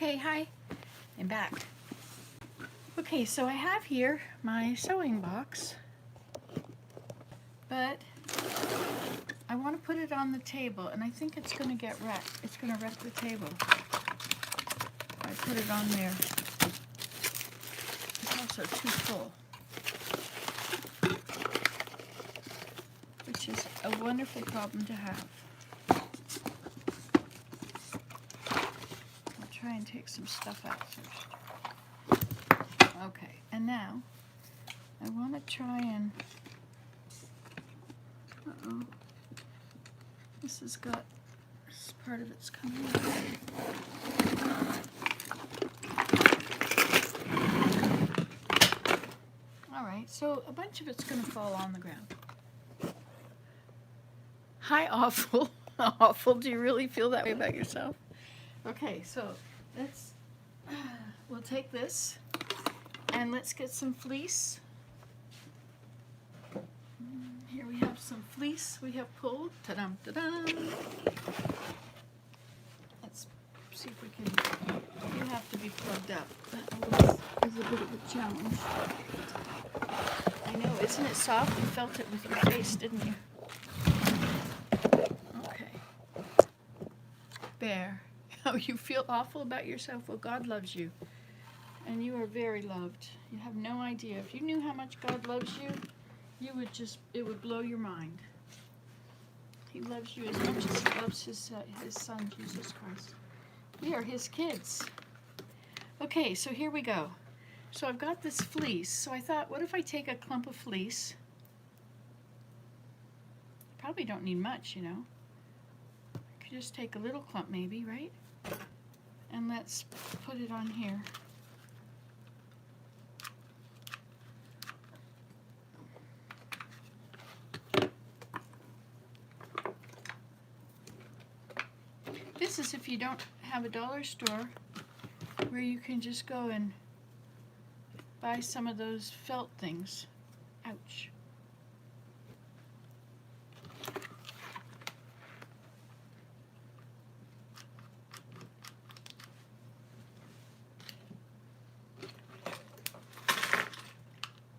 Okay, hi, I'm back. Okay, so I have here my sewing box, but I want to put it on the table, and I think it's going to get wrecked. It's going to wreck the table. I put it on there. It's also too full, which is a wonderful problem to have. I'll try and take some stuff out first. Okay, and now I want to try and, this has got, this part of it's coming out. Alright, so a bunch of it's going to fall on the ground. Hi, Awful. Awful, do you really feel that way about yourself? Okay, so let's, we'll take this and let's get some fleece. Here we have some fleece we have pulled. Ta-dum, ta-dum. Let's see if we can, you have to be plugged up. That is a bit of a challenge. I know, isn't it soft? You felt it with your face, didn't you? Okay. There. Oh, you feel awful about yourself? Well, God loves you. And you are very loved. You have no idea. If you knew how much God loves you, you would just, it would blow your mind. He loves you as much as he loves his son, Jesus Christ. We are his kids. Okay, so here we go. So I've got this fleece. So I thought, what if I take a clump of fleece? Probably don't need much, you know. I could just take a little clump maybe, right? And let's put it on here. This is if you don't have a dollar store where you can just go and buy some of those felt things. Ouch.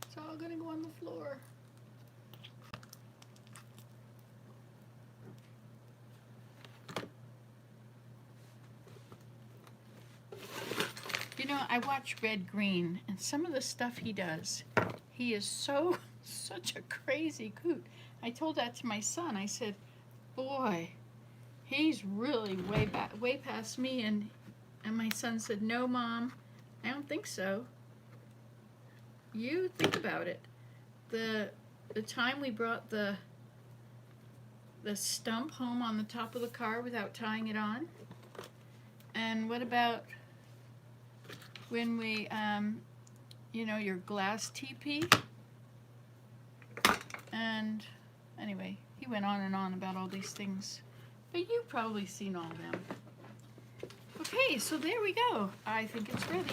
It's all gonna go on the floor. You know, I watch Red Green, and some of the stuff he does, he is such a crazy coot. I told that to my son. I said, boy, he's really way past me. And my son said, no, Mom, I don't think so. You think about it. The time we brought the stump home on the top of the car without tying it on. And what about when we, you know, your glass teepee? And anyway, he went on and on about all these things. But you've probably seen all of them. Okay, so there we go. I think it's ready.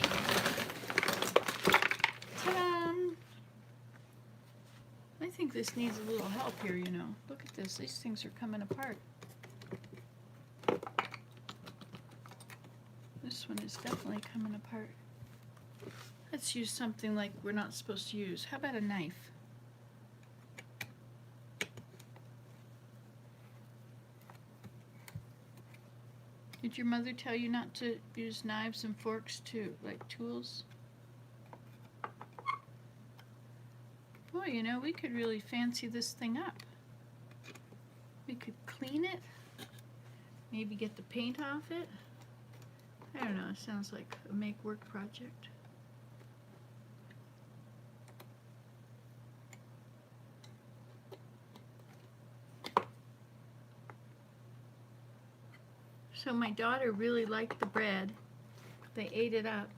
Ta-da! I think this needs a little help here, you know. Look at this. These things are coming apart. This one is definitely coming apart. Let's use something like we're not supposed to use. How about a knife? Did your mother tell you not to use knives and forks to, like, tools? Boy, you know, we could really fancy this thing up. We could clean it. Maybe get the paint off it. I don't know, it sounds like a make-work project. So my daughter really liked the bread. They ate it up.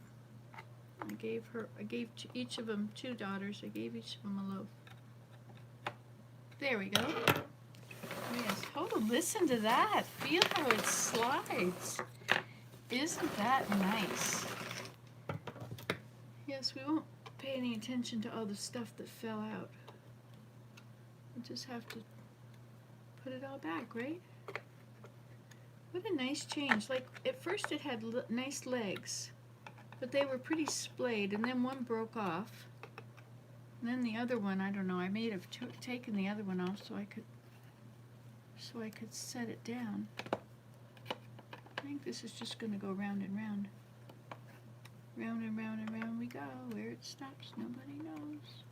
I gave to each of them, 2 daughters, I gave each of them a loaf. There we go. Yes. Oh, listen to that. Feel how it slides. Isn't that nice? Yes, we won't pay any attention to all the stuff that fell out. We just have to put it all back, right? What a nice change. Like, at first it had nice legs, but they were pretty splayed, and then one broke off. And then the other one, I don't know, I may have taken the other one off so I could set it down. I think this is just going to go round and round. Round and round and round we go. Where it stops, nobody knows.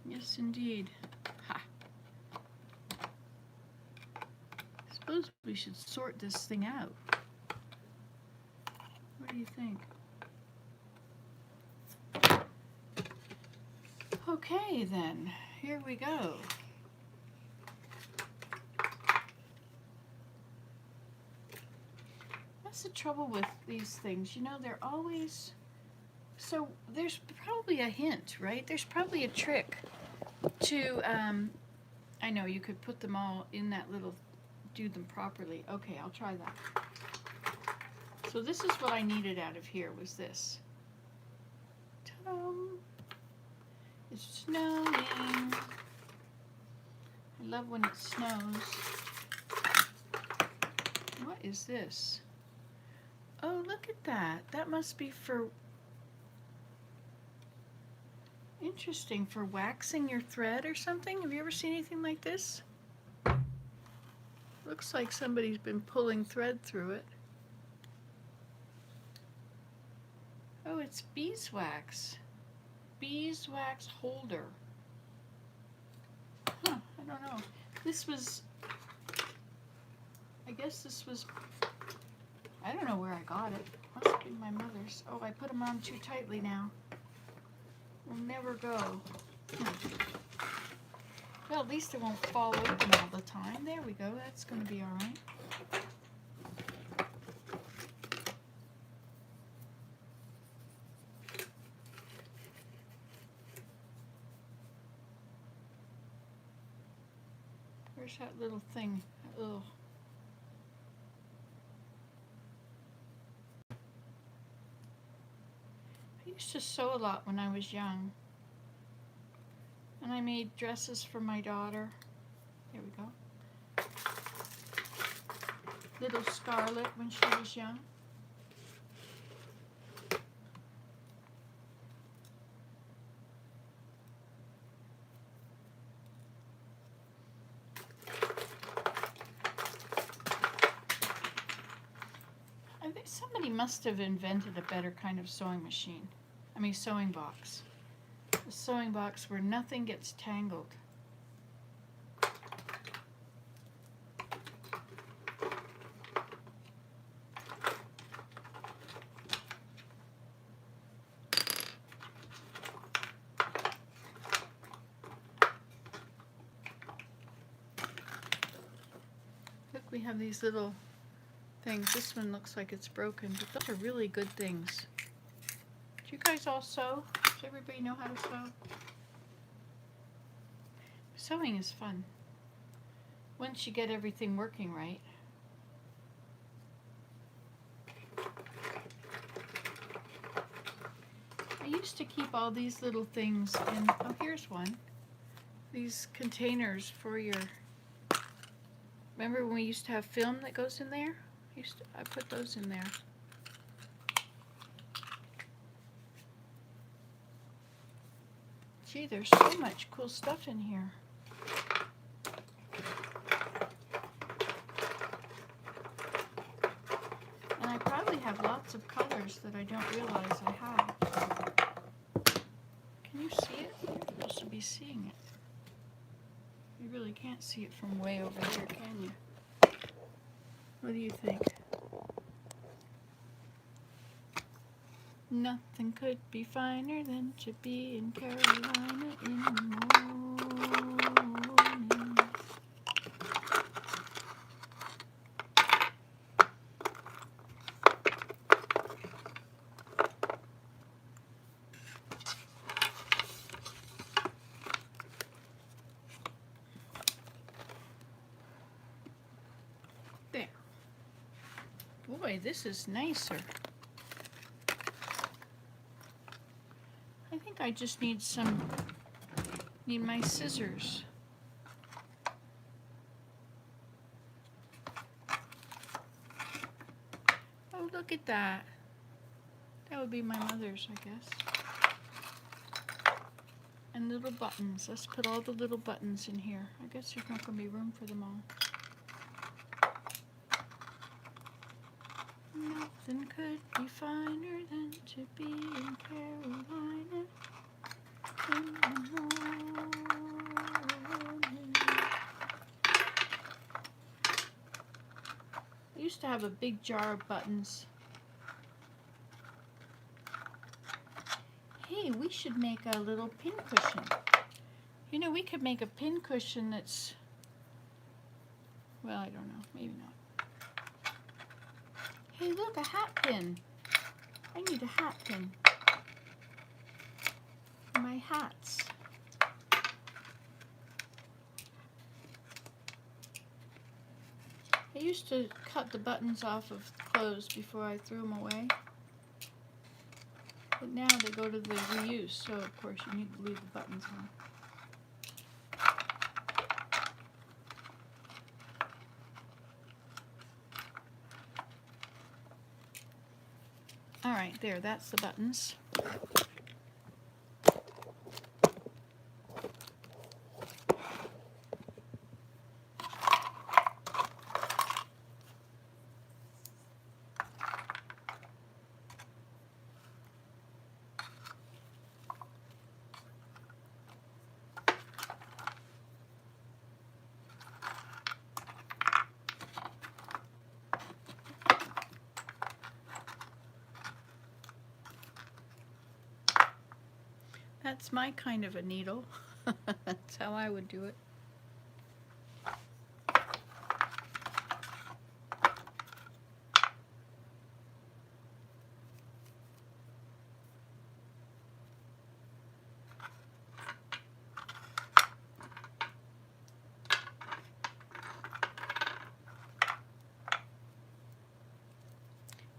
Yes, indeed. Ha! Suppose we should sort this thing out. What do you think? Okay, then. Here we go. That's the trouble with these things. You know, they're always... So there's probably a hint, right? There's probably a trick to... I know, you could put them all in that little... Do them properly. Okay, I'll try that. So this is what I needed out of here, was this. Ta-da! It's snowing. I love when it snows. What is this? Oh, look at that. That must be for... Interesting, for waxing your thread or something. Have you ever seen anything like this? Looks like somebody's been pulling thread through it. Oh, it's beeswax. Beeswax holder. Huh, I don't know. This was... I guess this was... I don't know where I got it. Must be my mother's. Oh, I put them on too tightly now. Will never go. Well, at least it won't fall open all the time. There we go. That's going to be all right. Where's that little thing? Ugh. I used to sew a lot when I was young. And I made dresses for my daughter. Here we go. Little Scarlet when she was young. I think somebody must have invented a better kind of sewing machine. I mean, sewing box. A sewing box where nothing gets tangled. Look, we have these little things. This one looks like it's broken, but those are really good things. Do you guys all sew? Does everybody know how to sew? Sewing is fun. Once you get everything working right. I used to keep all these little things in, oh, here's one. These containers for your, remember when we used to have film that goes in there? I put those in there. Gee, there's so much cool stuff in here. And I probably have lots of colors that I don't realize I have. Can you see it? You're supposed to be seeing it. You really can't see it from way over here, can you? What do you think? Nothing could be finer than to be in Carolina in the morning. There. Boy, this is nicer. I think I just need my scissors. Look at that. That would be my mother's, I guess. And little buttons. Let's put all the little buttons in here. I guess there's not going to be room for them all. Nothing could be finer than to be in Carolina in the morning. I used to have a big jar of buttons. Hey, we should make a little pin cushion. You know, we could make a pin cushion that's, well, I don't know, maybe not. Hey, look, a hat pin. I need a hat pin for my hats. I used to cut the buttons off of clothes before I threw them away. But now they go to the reuse, so of course you need to leave the buttons on. Alright, there, that's the buttons. That's my kind of a needle. That's how I would do it.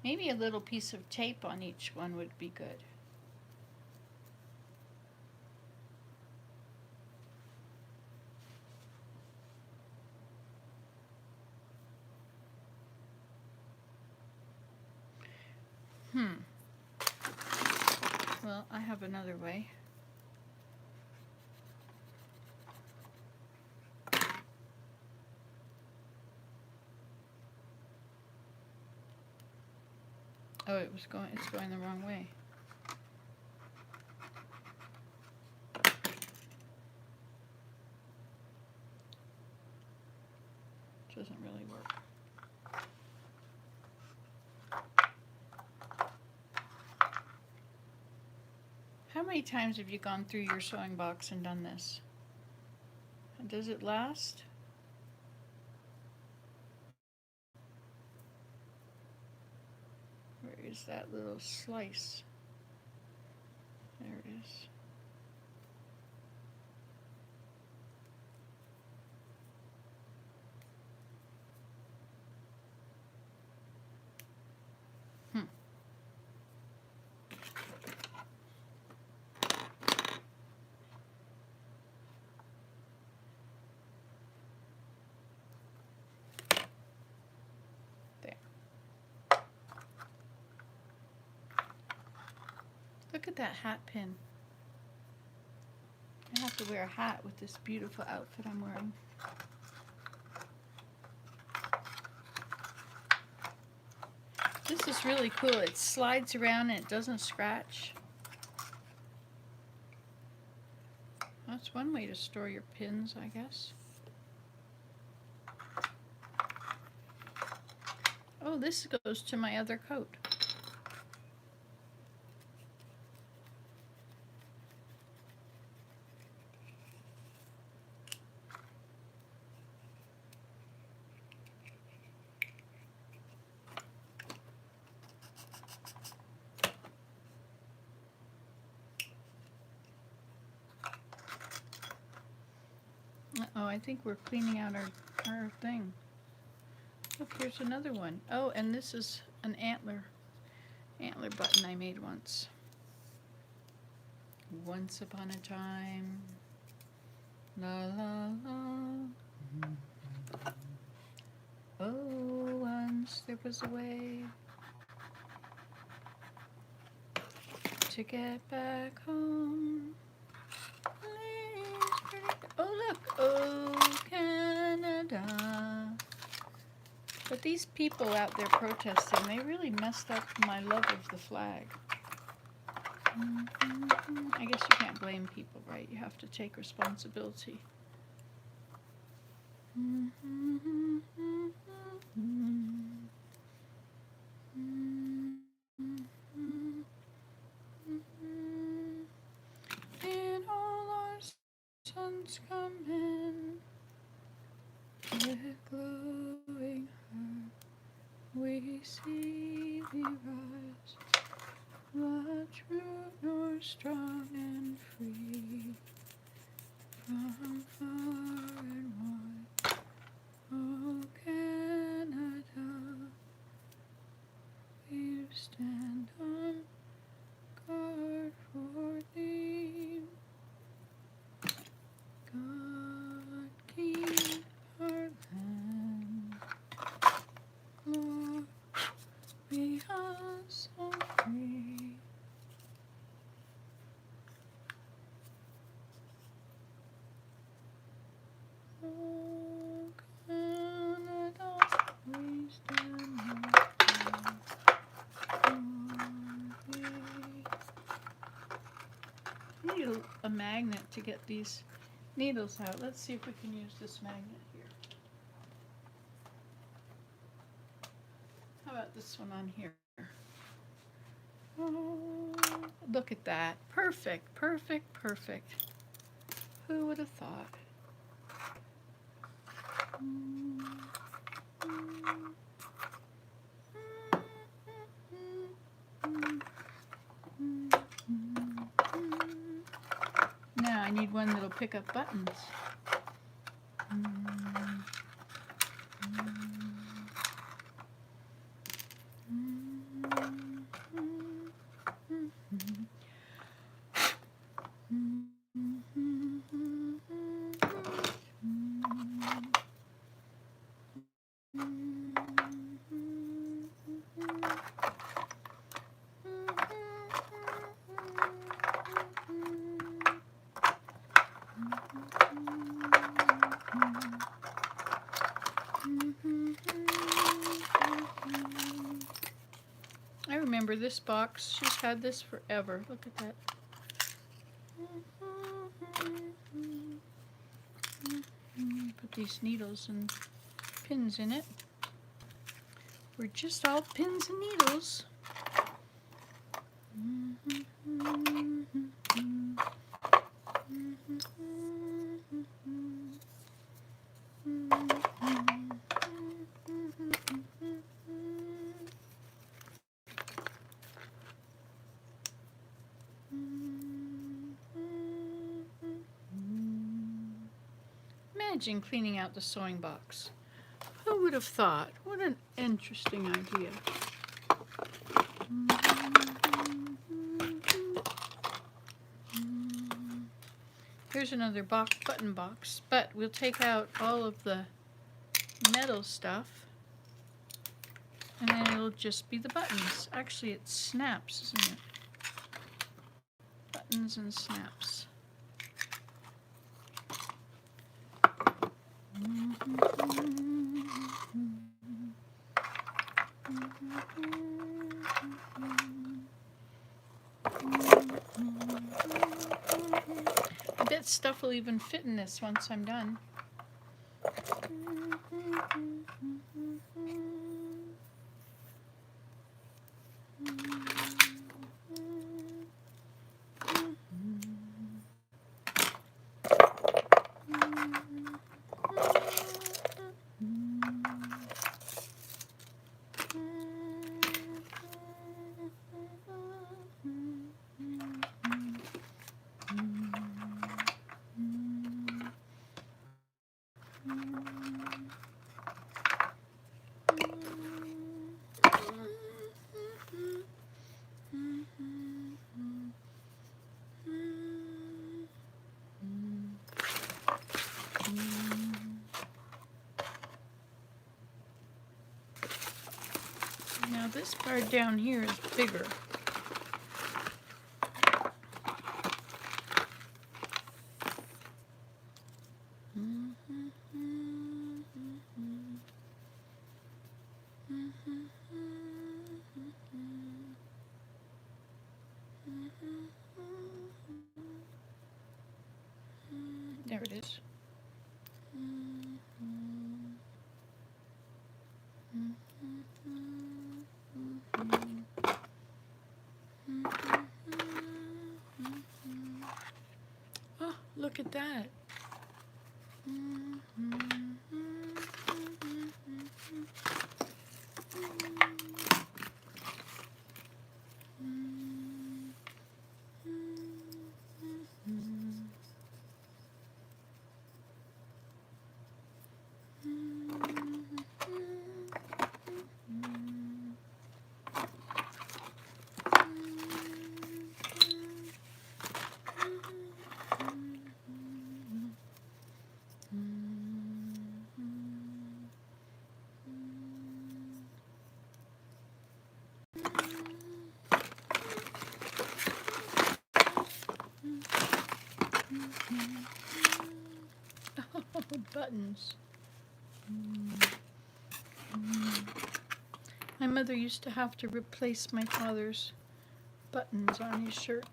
Maybe a little piece of tape on each one would be good. Well, I have another way. Oh, it's going the wrong way. Doesn't really work. How many times have you gone through your sewing box and done this? And does it last? Where is that little slice? There it is. Look at that hat pin. I have to wear a hat with this beautiful outfit I'm wearing. This is really cool. It slides around and it doesn't scratch. That's one way to store your pins, I guess. Oh, this goes to my other coat. Uh-oh, I think we're cleaning out our thing. Look, here's another one. Oh, and this is an antler button I made once. Once upon a time, la la la. Oh, once there was a way. to get back home. Oh, look. Oh, Canada. But these people out there protesting, they really messed up my love of the flag. I guess you can't blame people, right? You have to take responsibility. And all our suns come in with glowing heart. We see thee rise, the true north, strong and free, from far and wide. Oh, Canada, we stand on guard for thee. God keep our land, Lord, be us all free. Oh, Canada, we stand on guard for thee. I need a magnet to get these needles out. Let's see if we can use this magnet here. How about this one on here? Oh, look at that. Perfect, perfect, perfect. Who would have thought? Now I need one that'll pick up buttons. I remember this box. She's had this forever. Look at that. Put these needles and pins in it. We're just all pins and needles. Imagine cleaning out the sewing box. Who would have thought? What an interesting idea. Here's another button box, but we'll take out all of the metal stuff and then it'll just be the buttons. Actually, it snaps, isn't it? Buttons and snaps. I bet stuff will even fit in this once I'm done. Now this part down here is bigger. There it is. Oh, look at that. Buttons. My mother used to have to replace my father's buttons on his shirt.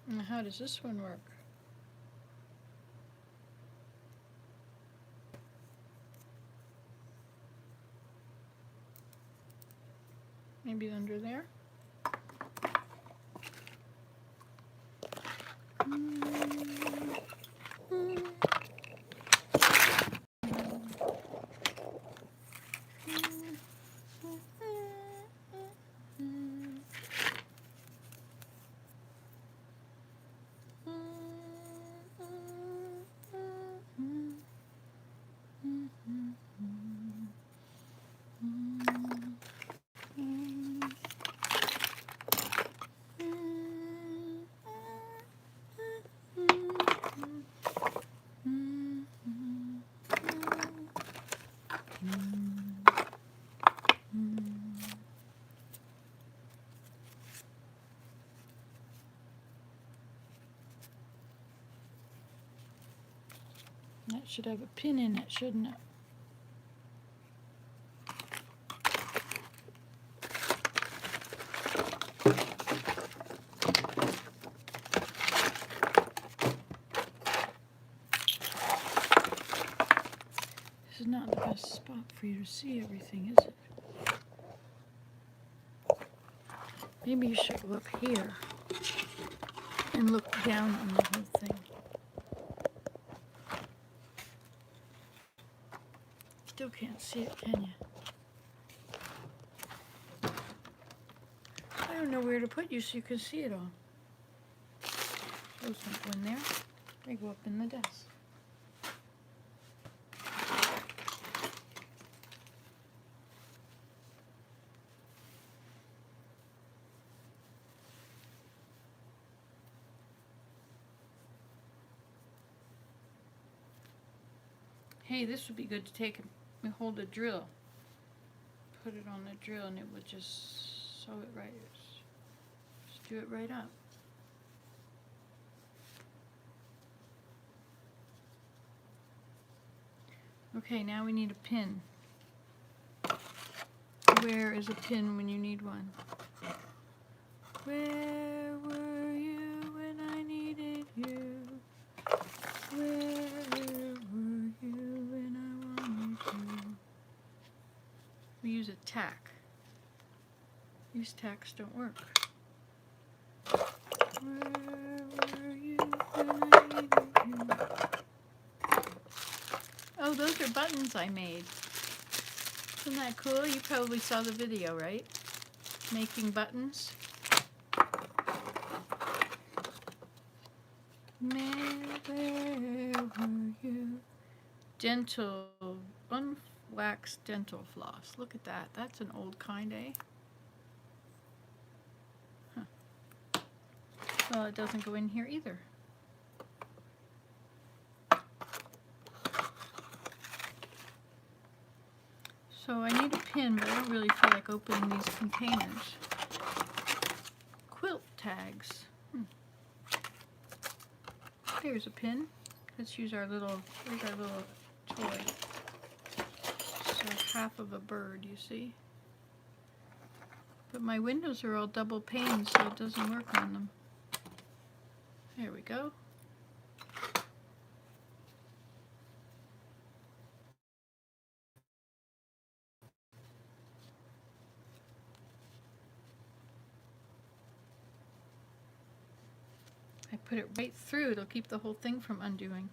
Now, how does this one work? Maybe under there? That should have a pin in it, shouldn't it? This is not the best spot for you to see everything, is it? Maybe you should look here and look down on the whole thing. Still can't see it, can you? I don't know where to put you so you can see it all. Those don't go in there. They go up in the desk. Hey, this would be good to take and hold a drill. Put it on the drill and it would just sew it right. Just do it right up. Okay, now we need a pin. Where is a pin when you need one? Where were you when I needed you? Where were you when I wanted you? We use a tack. These tacks don't work. Where were you when I needed you? Oh, those are buttons I made. Isn't that cool? You probably saw the video, right? Making buttons. Where were you? Dental, unwaxed dental floss. Look at that. That's an old kind, eh? Huh. Well, it doesn't go in here either. So I need a pin, but I don't really feel like opening these containers. Quilt tags. Here's a pin. Let's use our little, here's our little toy. So half of a bird, you see. But my windows are all double pane, so it doesn't work on them. There we go. I put it right through. It'll keep the whole thing from undoing.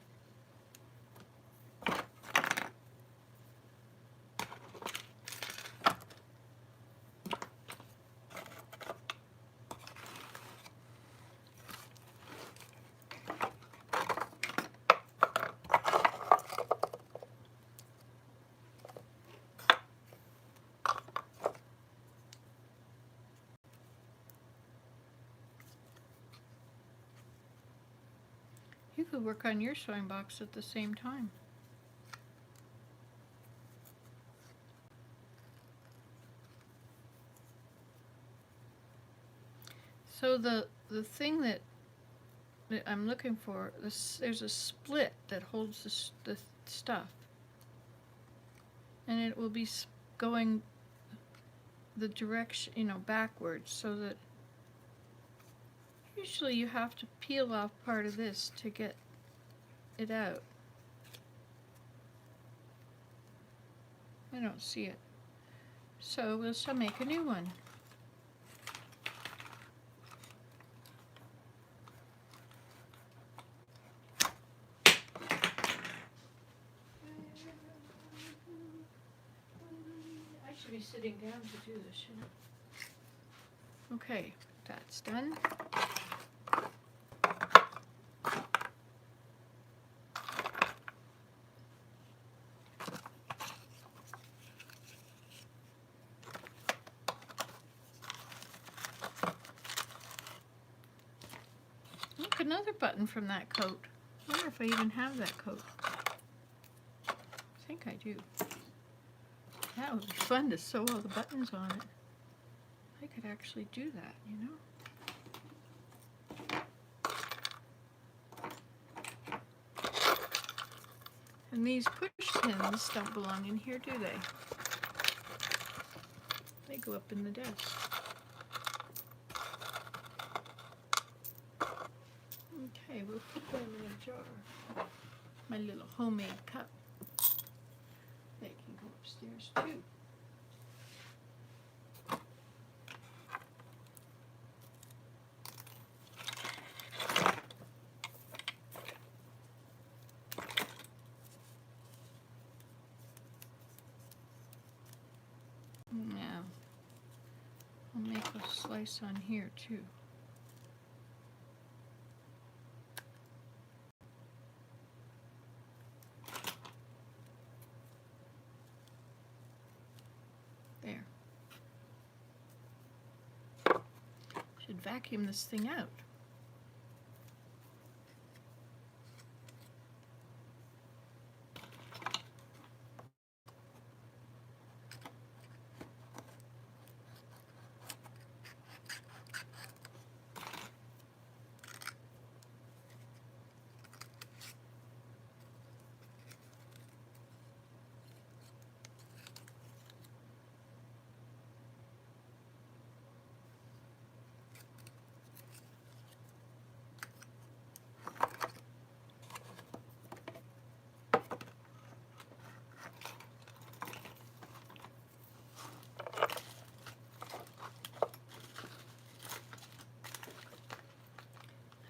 You could work on your sewing box at the same time. So the thing that I'm looking for, there's a split that holds the stuff. And it will be going the direction, you know, backwards, so that usually you have to peel off part of this to get it out. I don't see it. So we'll still make a new one. I should be sitting down to do this, shouldn't I? Okay, that's done. Look, another button from that coat. I wonder if I even have that coat. I think I do. That would be fun to sew all the buttons on it. I could actually do that, you know? And these push pins don't belong in here, do they? They go up in the desk. Okay, we'll put them in a jar. My little homemade cup. They can go upstairs too. Now, I'll make a slice on here too. There. Should vacuum this thing out.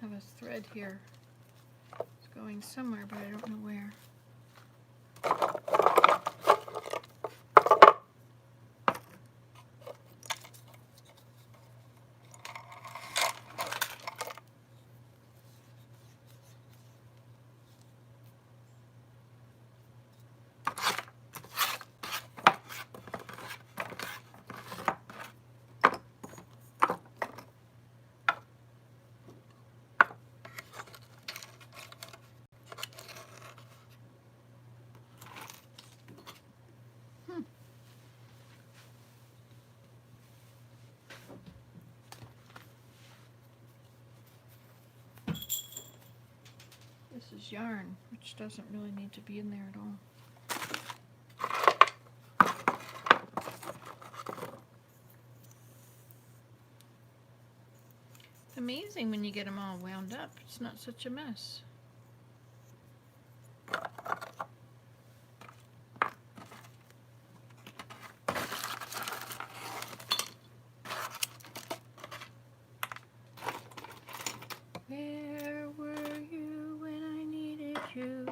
Have a thread here. It's going somewhere, but I don't know where. this yarn, which doesn't really need to be in there at all. It's amazing when you get them all wound up. It's not such a mess. Where were you when I needed you?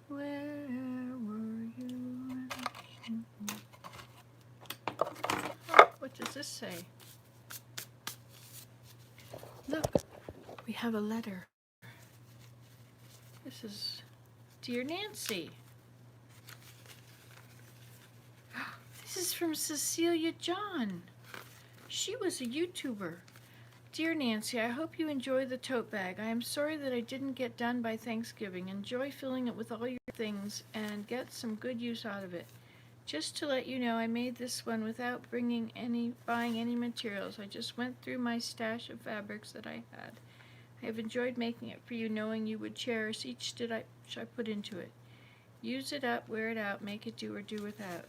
Where were you when I needed you? Oh, what does this say? Look, we have a letter. This is Dear Nancy. This is from Cecilia John. She was a YouTuber. Dear Nancy, I hope you enjoy the tote bag. I am sorry that I didn't get done by Thanksgiving. Enjoy filling it with all your things and get some good use out of it. Just to let you know, I made this one without buying any materials. I just went through my stash of fabrics that I had. I have enjoyed making it for you, knowing you would cherish each stitch I put into it. Use it up, wear it out, make it do or do without.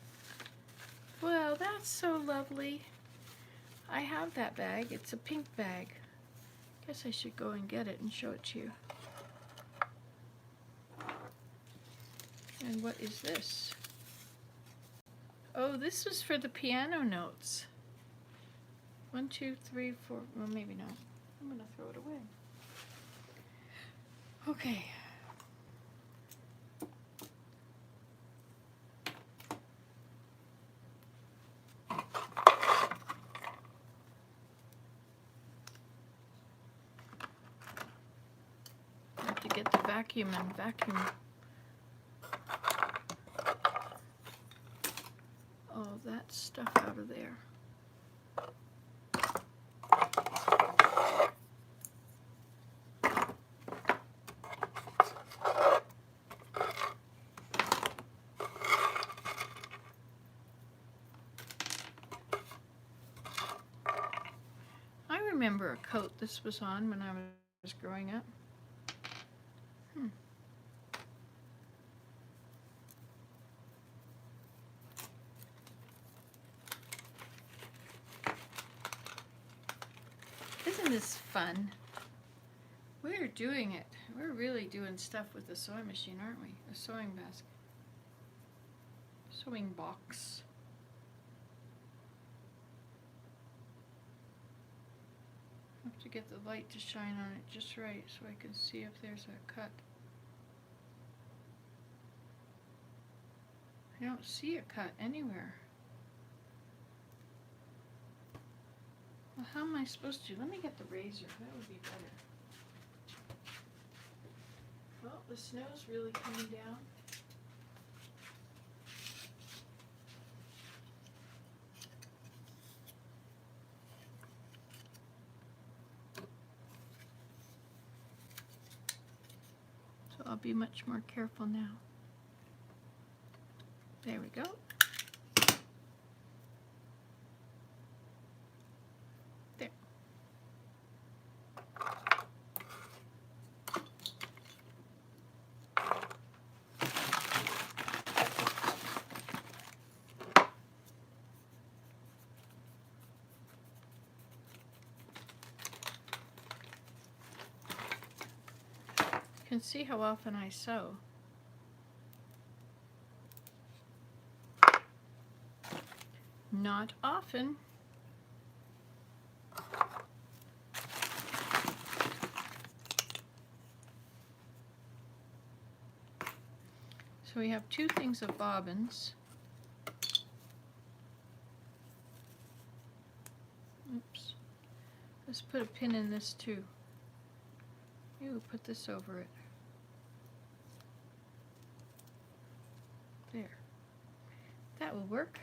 Well, that's so lovely. I have that bag. It's a pink bag. Guess I should go and get it and show it to you. And what is this? Oh, this was for the piano notes. 1, 2, 3, 4. Well, maybe not. I'm going to throw it away. Okay. I have to get the vacuum and vacuum all that stuff out of there. I remember a coat this was on when I was growing up. Isn't this fun? We're doing it. We're really doing stuff with the sewing machine, aren't we? A sewing basket. Sewing box. I have to get the light to shine on it just right so I can see if there's a cut. I don't see a cut anywhere. Well, how am I supposed to? Let me get the razor. That would be better. Well, the snow's really coming down. So I'll be much more careful now. There we go. There. You can see how often I sew. Not often. So we have 2 things of bobbins. Oops. Let's put a pin in this too. Maybe we'll put this over it. There. That will work.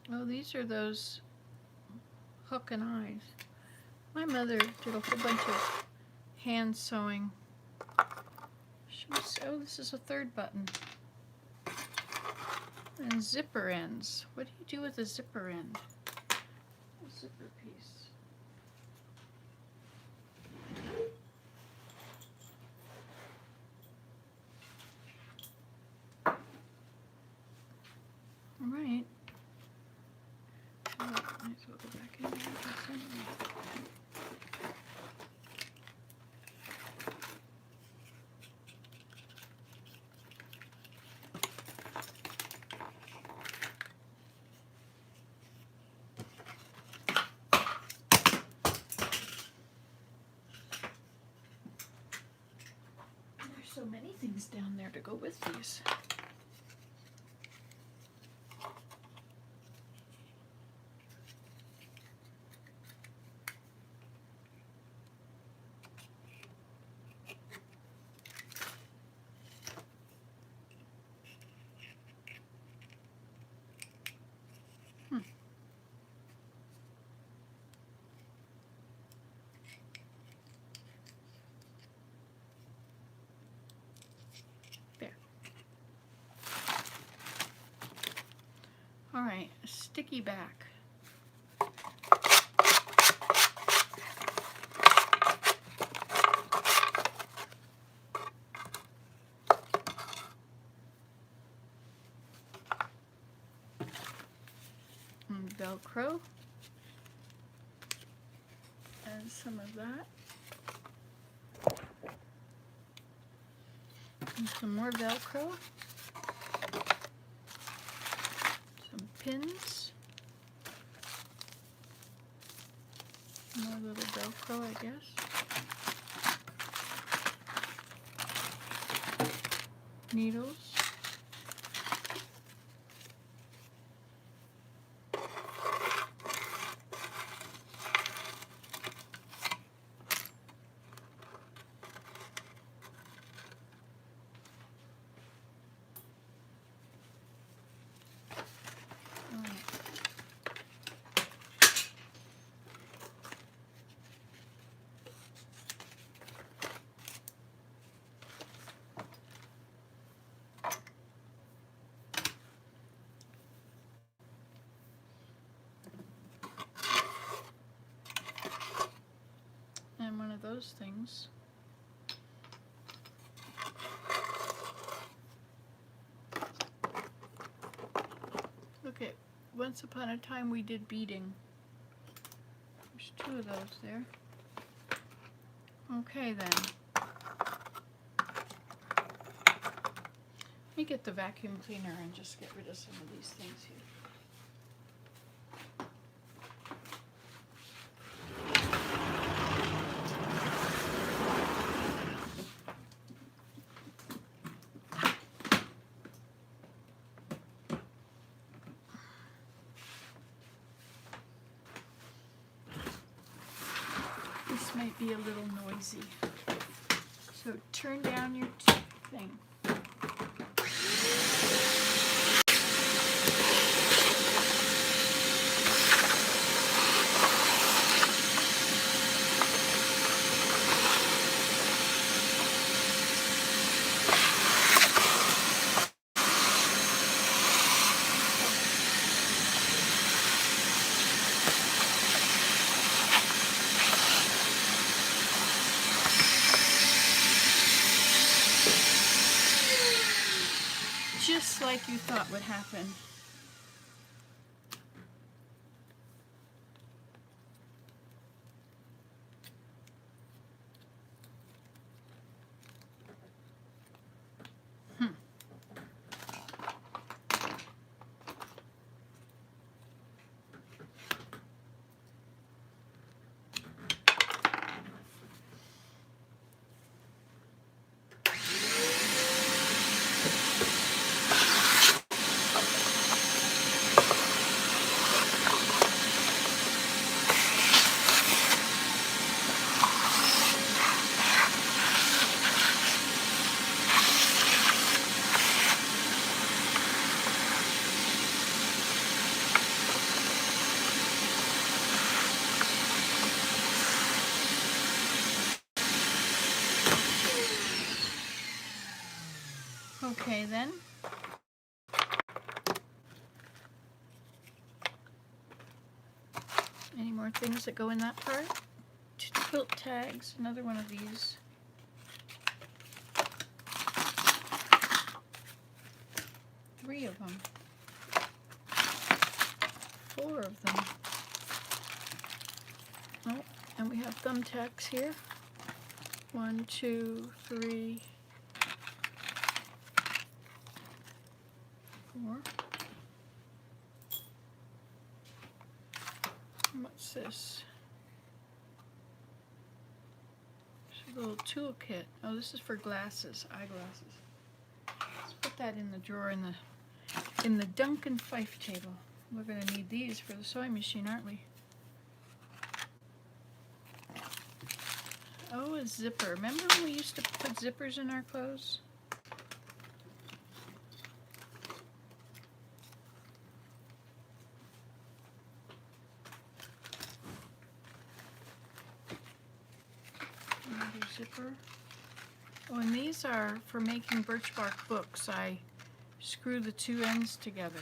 Oh, these are those hook and eyes. My mother did a whole bunch of hand sewing. Oh, this is a third button. And zipper ends. What do you do with a zipper end? A zipper piece. All right. Well, might as well go back in there. There's so many things down there to go with these. All right, sticky back. And Velcro. And some of that. And some more Velcro. Some pins. More little Velcro, I guess. Needles. And one of those things. Look at, once upon a time we did beading. There's two of those there. Okay then. Let me get the vacuum cleaner and just get rid of some of these things here. This might be a little noisy. So turn down your thing. Just like you thought would happen. Okay then. Any more things that go in that part? Quilt tags, another one of these. Three of them. Four of them. Oh, and we have thumbtacks here. 1, 2, 3, 4. What's this? It's a little toolkit. Oh, this is for glasses, eyeglasses. Let's put that in the drawer in the Duncan Fife table. We're going to need these for the sewing machine, aren't we? Oh, a zipper. Remember when we used to put zippers in our clothes? Another zipper. Oh, and these are for making birch bark books. I screw the two ends together.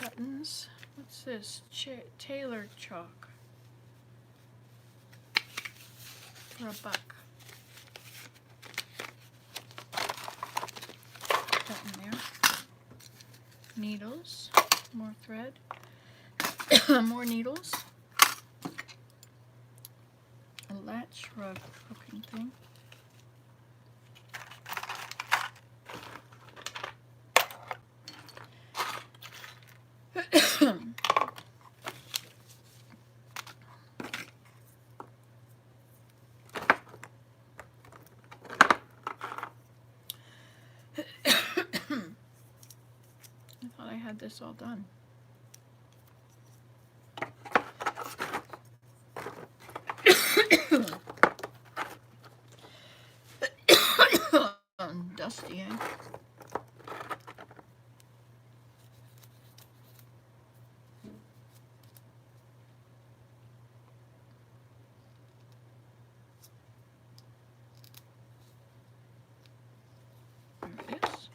Buttons. What's this? Tailor chalk. For a buck. Put that in there. Needles. More thread. More needles. A latch rug hooking thing. I thought I had this all done. Dusty, eh? There it is.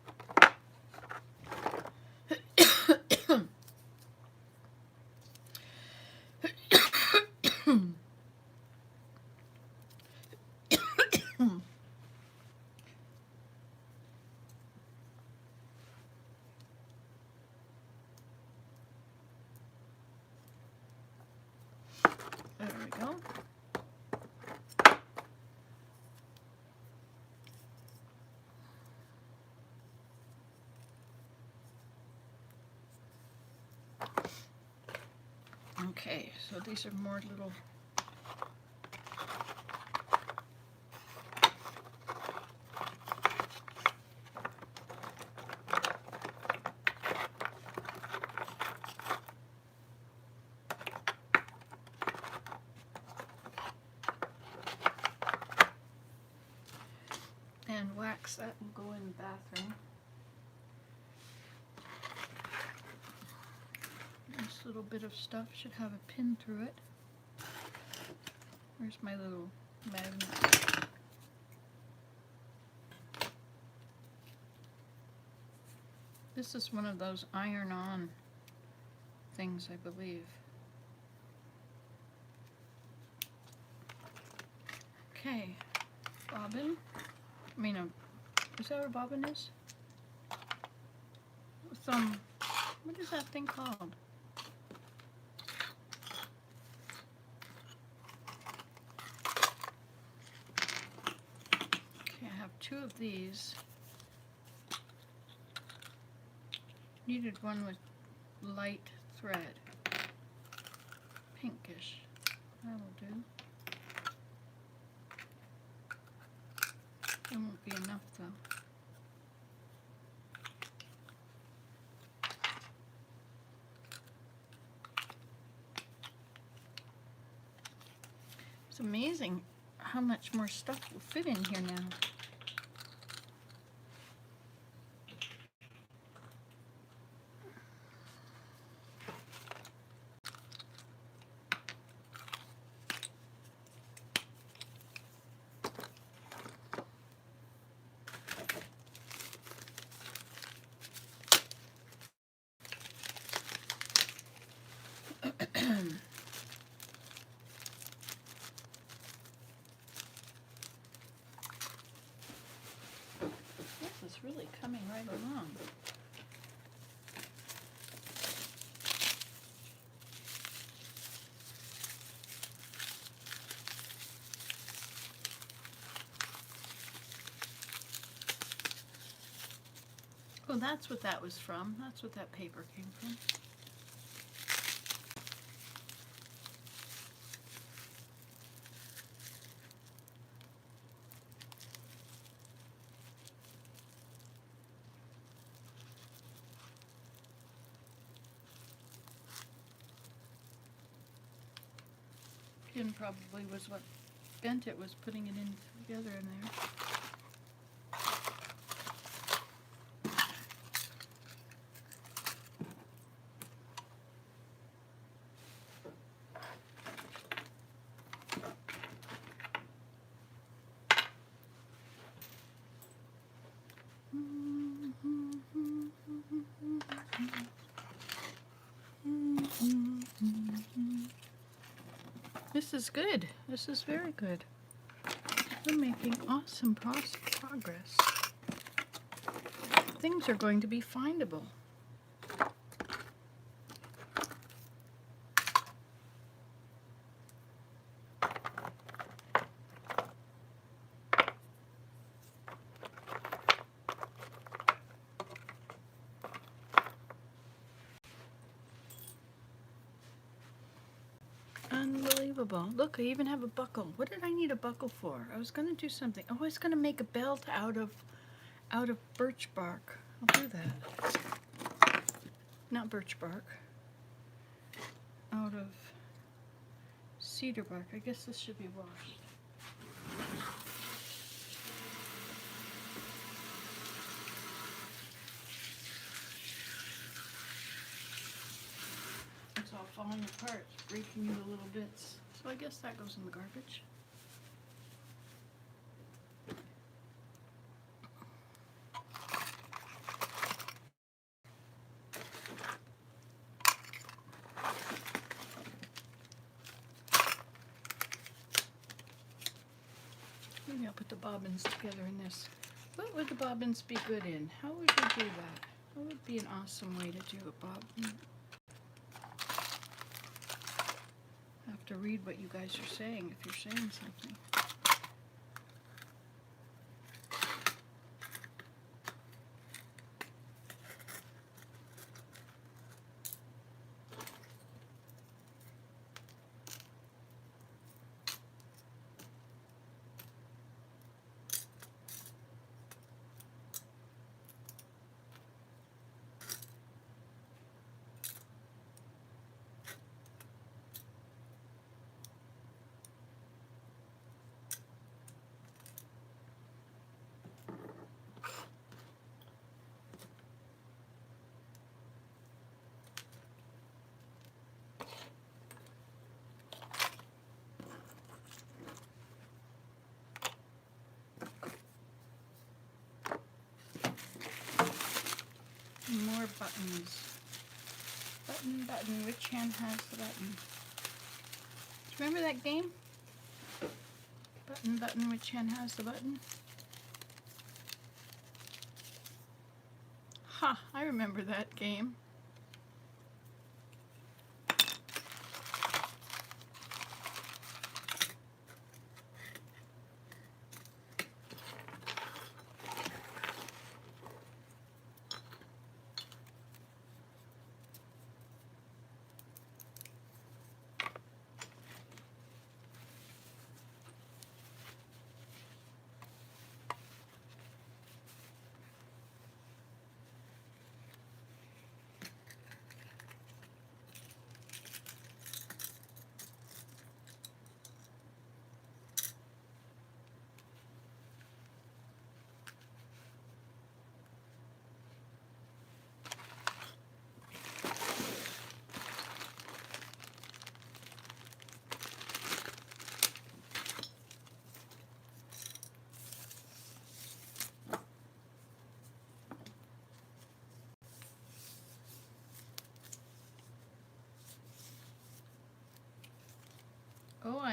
There we go. Okay, so these are more little and wax that will go in the bathroom. This little bit of stuff should have a pin through it. Where's my little magnet? This is one of those iron-on things, I believe. Okay, bobbin. I mean, is that what a bobbin is? Some, what is that thing called? Okay, I have two of these. Needed one with light thread. Pinkish. That'll do. be enough though. It's amazing how much more stuff will fit in here now. This is really coming right along. Oh, that's what that was from. That's what that paper came from. Pin probably was what bent it, was putting it in together in there. This is good. This is very good. We're making awesome progress. Things are going to be findable. Unbelievable. Look, I even have a buckle. What did I need a buckle for? I was going to do something. Oh, I was going to make a belt out of birch bark. I'll do that. Not birch bark. Out of cedar bark. I guess this should be washed. It's all falling apart. It's breaking into little bits. So I guess that goes in the garbage. Maybe I'll put the bobbins together in this. What would the bobbins be good in? How would we do that? What would be an awesome way to do a bobbin? I have to read what you guys are saying if you're saying something. More buttons. Button, button. Which hand has the button? Do you remember that game? Button, button. Which hand has the button? Ha! I remember that game.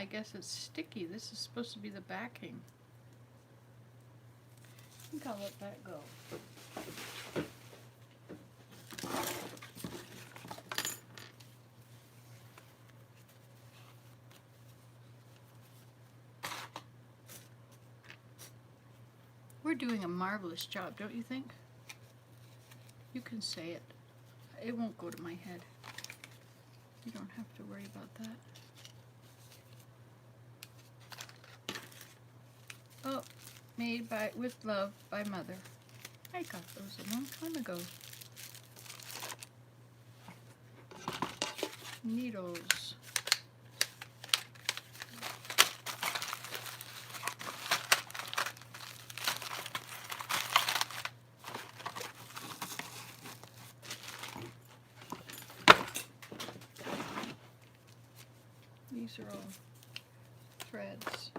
I guess it's sticky. This is supposed to be the backing. I think I'll let that go. We're doing a marvelous job, don't you think? You can say it. It won't go to my head. You don't have to worry about that. Oh, made with love by Mother. I got those a long time ago. Needles. These are all threads.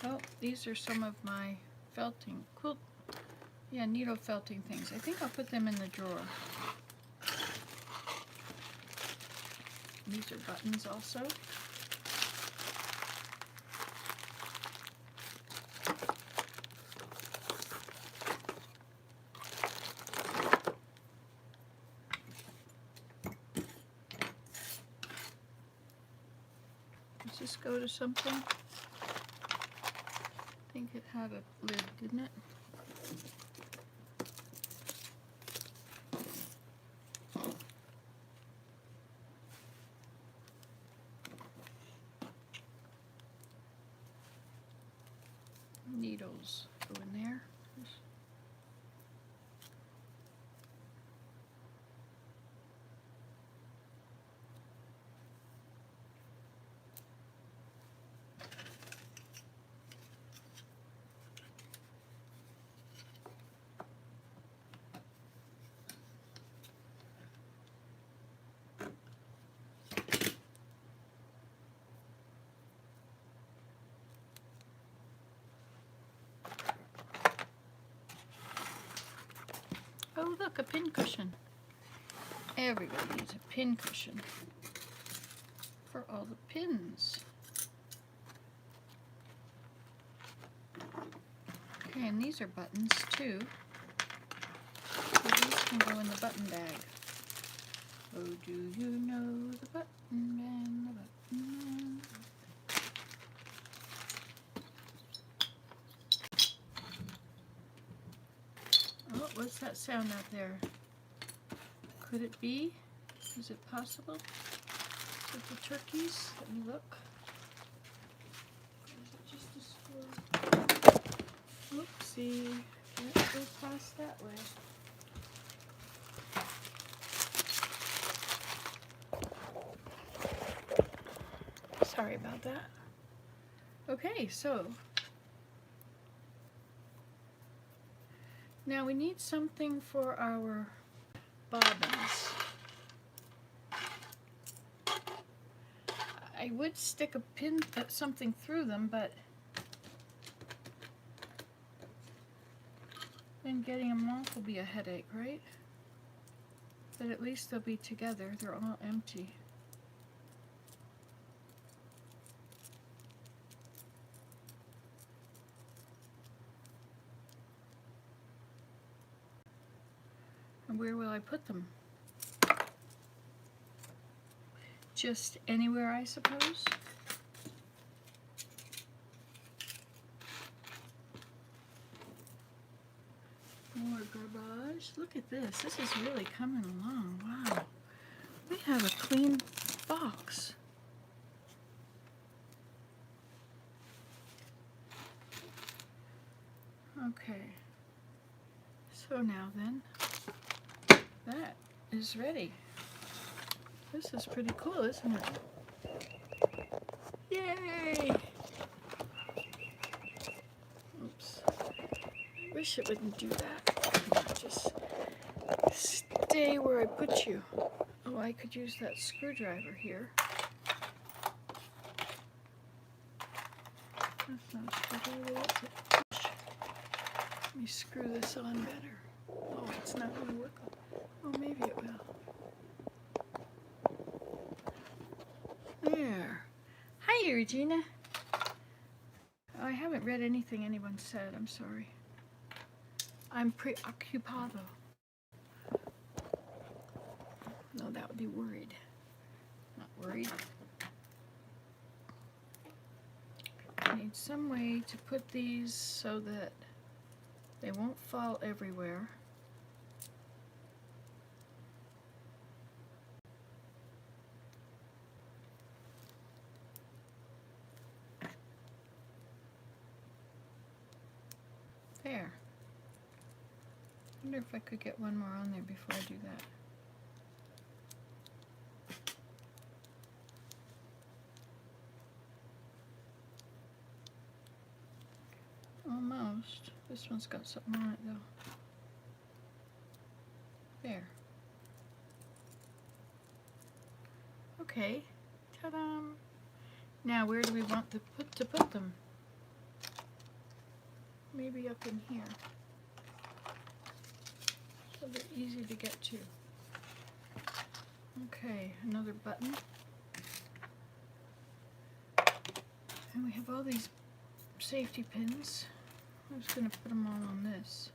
Oh, these are some of my felting, needle felting things. I think I'll put them in the drawer. These are buttons also. Does this go to something? I think it had a lid, didn't it? Needles go in there. Oh, look, a pin cushion. Everybody needs a pin cushion for all the pins. Okay, and these are buttons too. So these can go in the button bag. Oh, do you know the button man, the button man? Oh, what's that sound out there? Could it be? Is it possible? Is it the turkeys? Let me look. Or is it just a squirrel? Oopsie. Can't go past that way. Sorry about that. Okay, so now we need something for our bobbins. I would stick a pin, something through them, but then getting them off will be a headache, right? But at least they'll be together. They're all empty. And where will I put them? Just anywhere, I suppose. More garbage. Look at this. This is really coming along. Wow. We have a clean box. Okay. So now then, that is ready. This is pretty cool, isn't it? Yay! Oops. I wish it wouldn't do that. Just stay where I put you. Oh, I could use that screwdriver here. That's not a screwdriver, that's a push. Let me screw this on better. Oh, it's not going to work. Oh, maybe it will. There. Hi, Regina. I haven't read anything anyone said. I'm sorry. I'm preoccupado. No, that would be worried. Not worried. I need some way to put these so that they won't fall everywhere. There. I wonder if I could get one more on there before I do that. Almost. This one's got something on it though. There. Okay. Ta-da! Now where do we want to put them? Maybe up in here. So they're easy to get to. Okay, another button. And we have all these safety pins. I'm just going to put them all on this.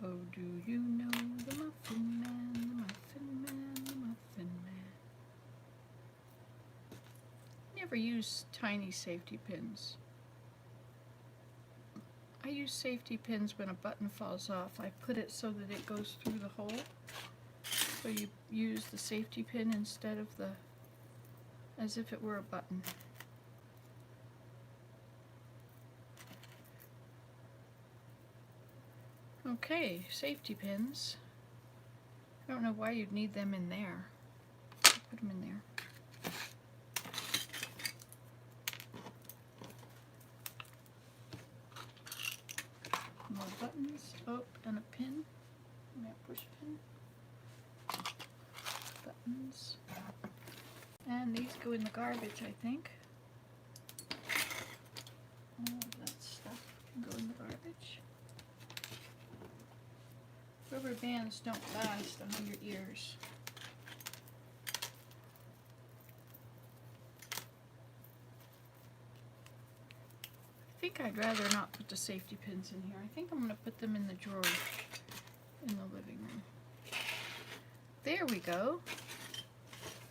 Oh, do you know the Muffin Man, the Muffin Man, the Muffin Man? Never use tiny safety pins. I use safety pins when a button falls off. I put it so that it goes through the hole. So you use the safety pin instead of the, as if it were a button. Okay, safety pins. I don't know why you'd need them in there. Put them in there. More buttons. Oh, and a pin. Push pin. Buttons. And these go in the garbage, I think. All of that stuff can go in the garbage. Rubber bands don't last 100 years. I think I'd rather not put the safety pins in here. I think I'm going to put them in the drawer in the living room. There we go.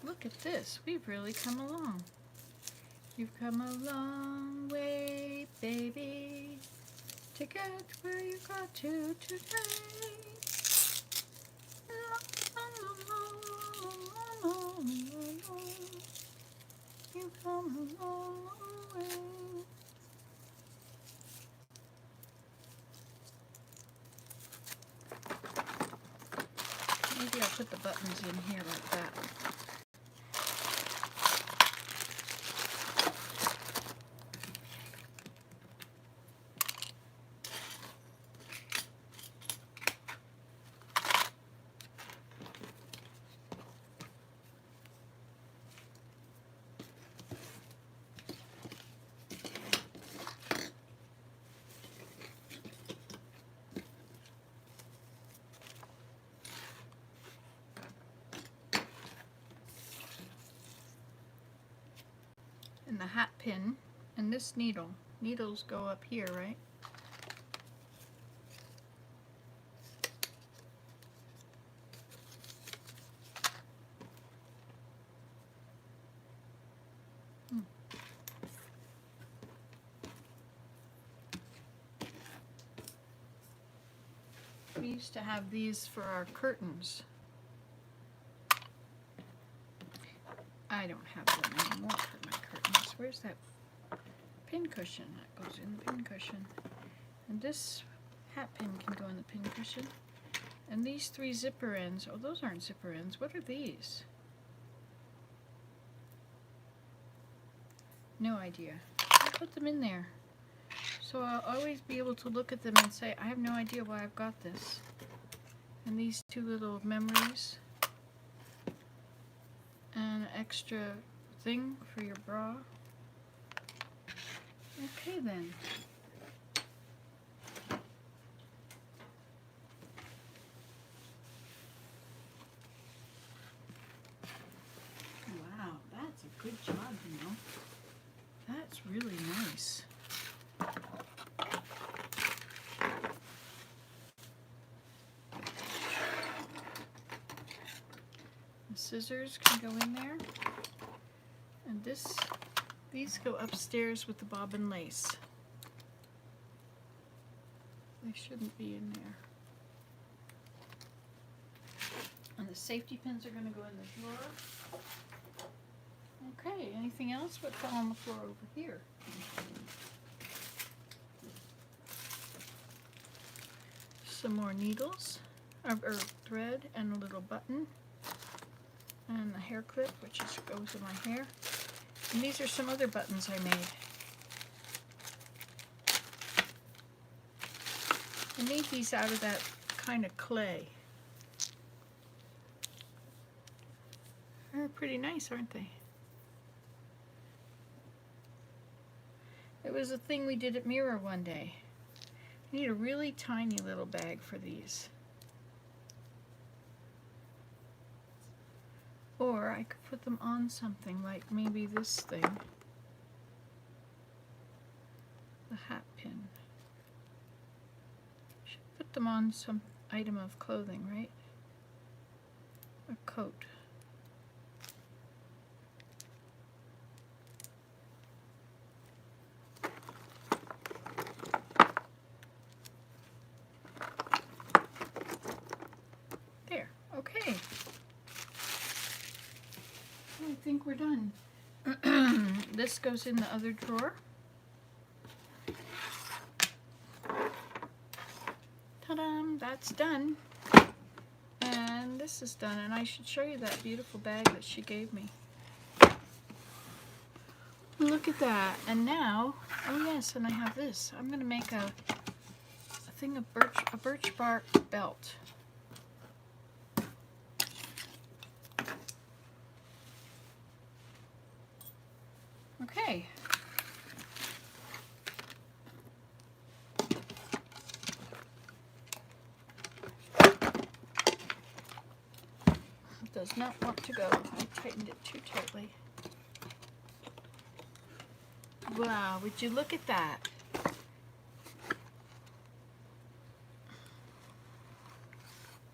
Look at this. We've really come along. You've come a long way, baby, to get where you got to today. You've come a long way. Maybe I'll put the buttons in here like that. And the hat pin and this needle. Needles go up here, right? We used to have these for our curtains. I don't have them anymore for my curtains. Where's that pin cushion? That goes in the pin cushion. And this hat pin can go in the pin cushion. And these three zipper ends, oh, those aren't zipper ends. What are these? No idea. I put them in there. So I'll always be able to look at them and say, I have no idea why I've got this. And these two little memories. And an extra thing for your bra. Okay then. Wow, that's a good job, you know. That's really nice. The scissors can go in there. And these go upstairs with the bobbin lace. They shouldn't be in there. And the safety pins are going to go in the drawer. Okay, anything else? What fell on the floor over here? Some more needles, or thread, and a little button. And a hair clip, which goes in my hair. And these are some other buttons I made. I made these out of that kind of clay. They're pretty nice, aren't they? It was a thing we did at Mirror one day. You need a really tiny little bag for these. Or I could put them on something like maybe this thing. The hat pin. Should put them on some item of clothing, right? A coat. There, okay. I think we're done. This goes in the other drawer. Ta-da! That's done. And this is done. And I should show you that beautiful bag that she gave me. Look at that. And now, oh yes, and I have this. I'm going to make a thing of birch bark belt. Okay. It does not want to go. I tightened it too tightly. Wow, would you look at that?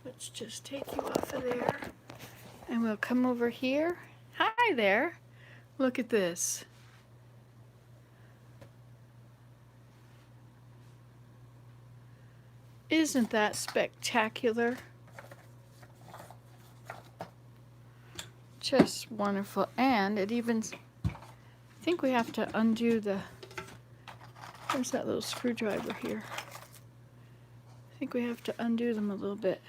Let's just take you off of there. And we'll come over here. Hi there. Look at this. Isn't that spectacular? Just wonderful. And it even, I think we have to undo the, where's that little screwdriver here? I think we have to undo them a little bit.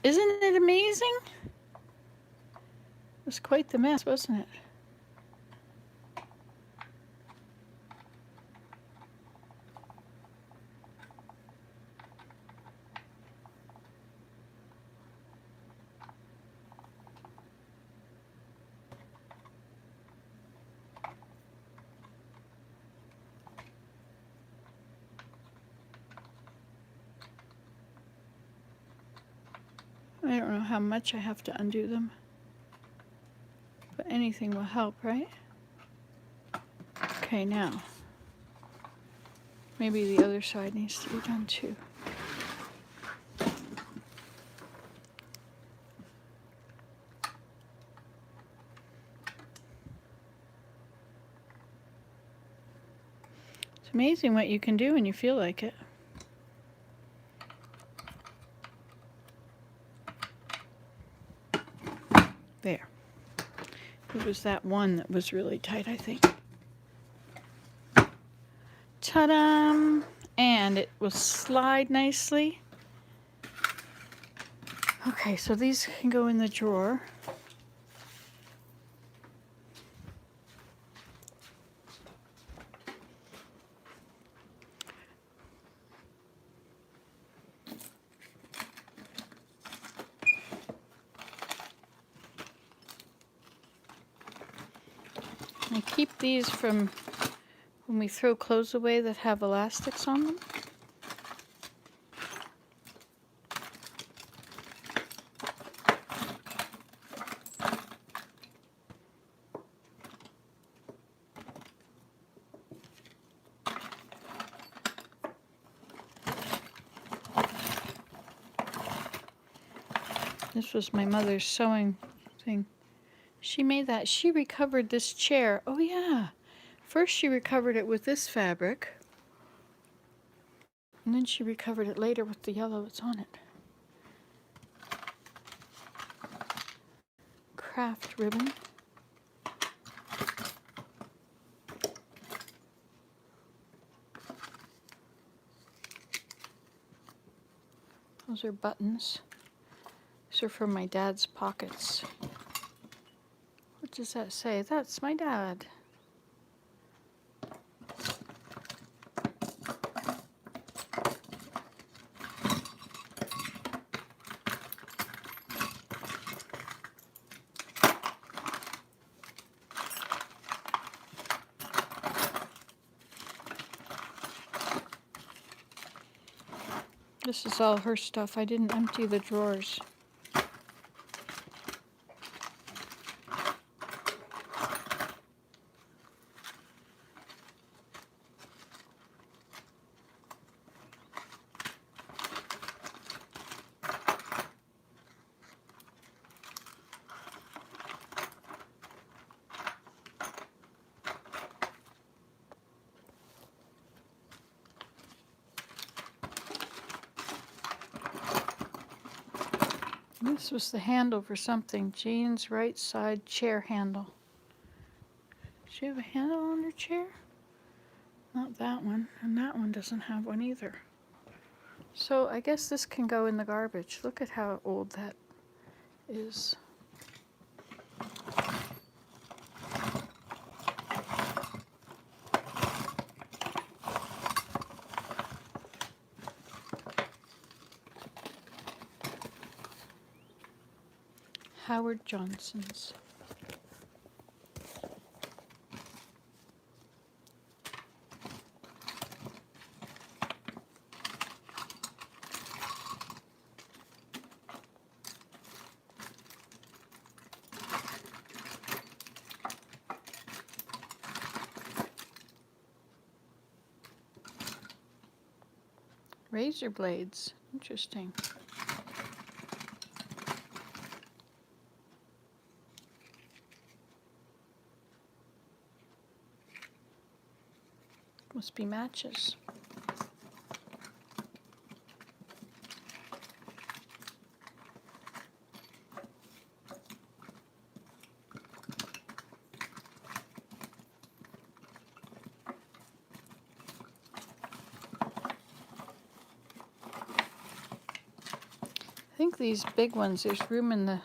Isn't it amazing? It was quite the mess, wasn't it? I don't know how much I have to undo them, but anything will help, right? Okay, now, maybe the other side needs to be done too. It's amazing what you can do when you feel like it. There. It was that one that was really tight, I think. Ta-da! And it will slide nicely. Okay, so these can go in the drawer. I keep these from when we throw clothes away that have elastics on them. This was my mother's sewing thing. She made that. She recovered this chair. Oh yeah. First she recovered it with this fabric. And then she recovered it later with the yellow that's on it. Craft ribbon. Those are buttons. These are from my dad's pockets. What does that say? That's my dad. This is all her stuff. I didn't empty the drawers. This was the handle for something. Jane's right side chair handle. Does she have a handle on her chair? Not that one, and that one doesn't have one either. So I guess this can go in the garbage. Look at how old that is. Howard Johnson's. Razor blades. Interesting. Must be matches. I think these big ones, there's room in the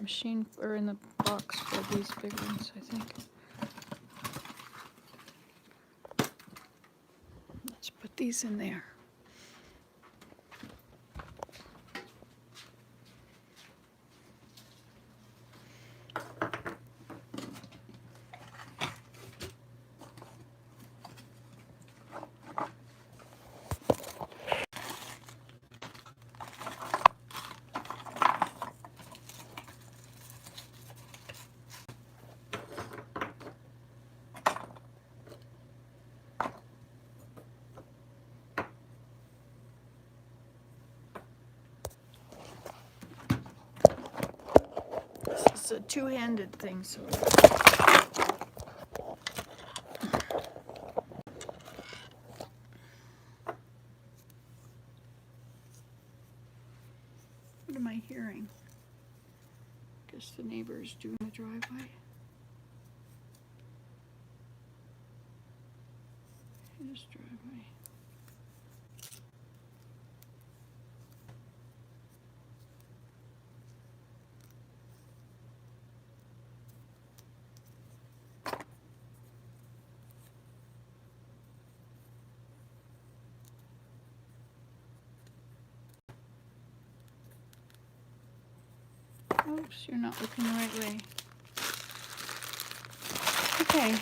machine or in the box for these big ones, I think. Let's put these in there. It's a two-handed thing, so. What am I hearing? Guess the neighbor is doing the driveway. His driveway. Oops, you're not looking the right way. Okay.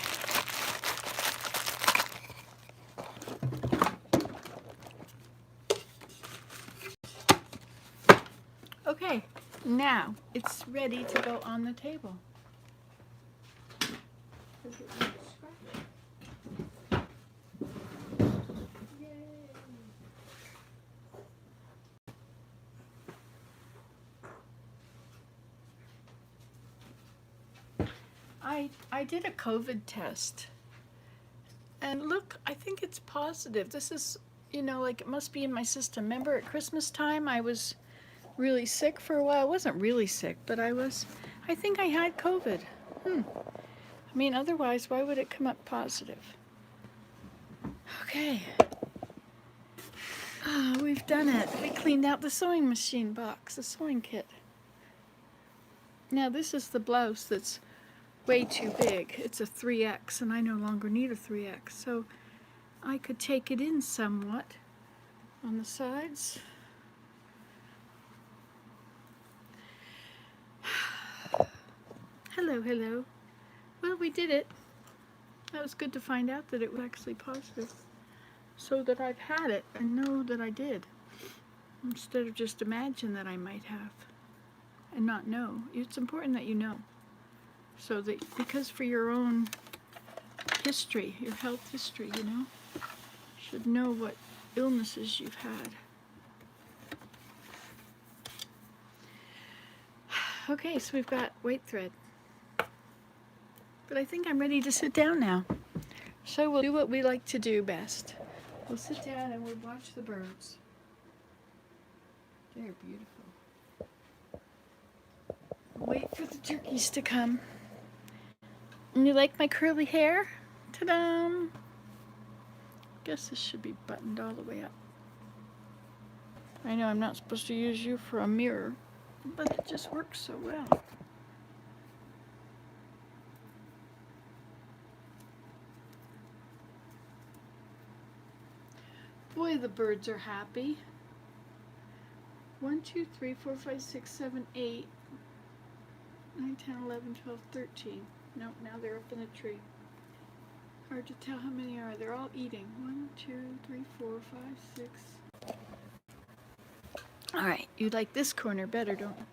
Okay, now it's ready to go on the table. I did a COVID test. And look, I think it's positive. This is, like it must be in my system. Remember at Christmas time, I was really sick for a while. I wasn't really sick, but I think I had COVID. I mean, otherwise, why would it come up positive? Okay. We've done it. We cleaned out the sewing machine box, the sewing kit. Now this is the blouse that's way too big. It's a 3X, and I no longer need a 3X. So I could take it in somewhat on the sides. Hello, hello. Well, we did it. That was good to find out that it was actually positive, so that I've had it and know that I did, instead of just imagine that I might have and not know. It's important that you know, so that, because for your own history, your health history, should know what illnesses you've had. Okay, so we've got white thread. But I think I'm ready to sit down now. So we'll do what we like to do best. We'll sit down and we'll watch the birds. They're beautiful. Wait for the turkeys to come. And you like my curly hair? Ta-da! Guess this should be buttoned all the way up. I know I'm not supposed to use you for a mirror, but it just works so well. Boy, the birds are happy. 1, 2, 3, 4, 5, 6, 7, 8, 9, 10, 11, 12, 13. Nope, now they're up in the tree. Hard to tell how many are. They're all eating. 1, 2, 3, 4, 5, 6. All right, you like this corner better, don't you?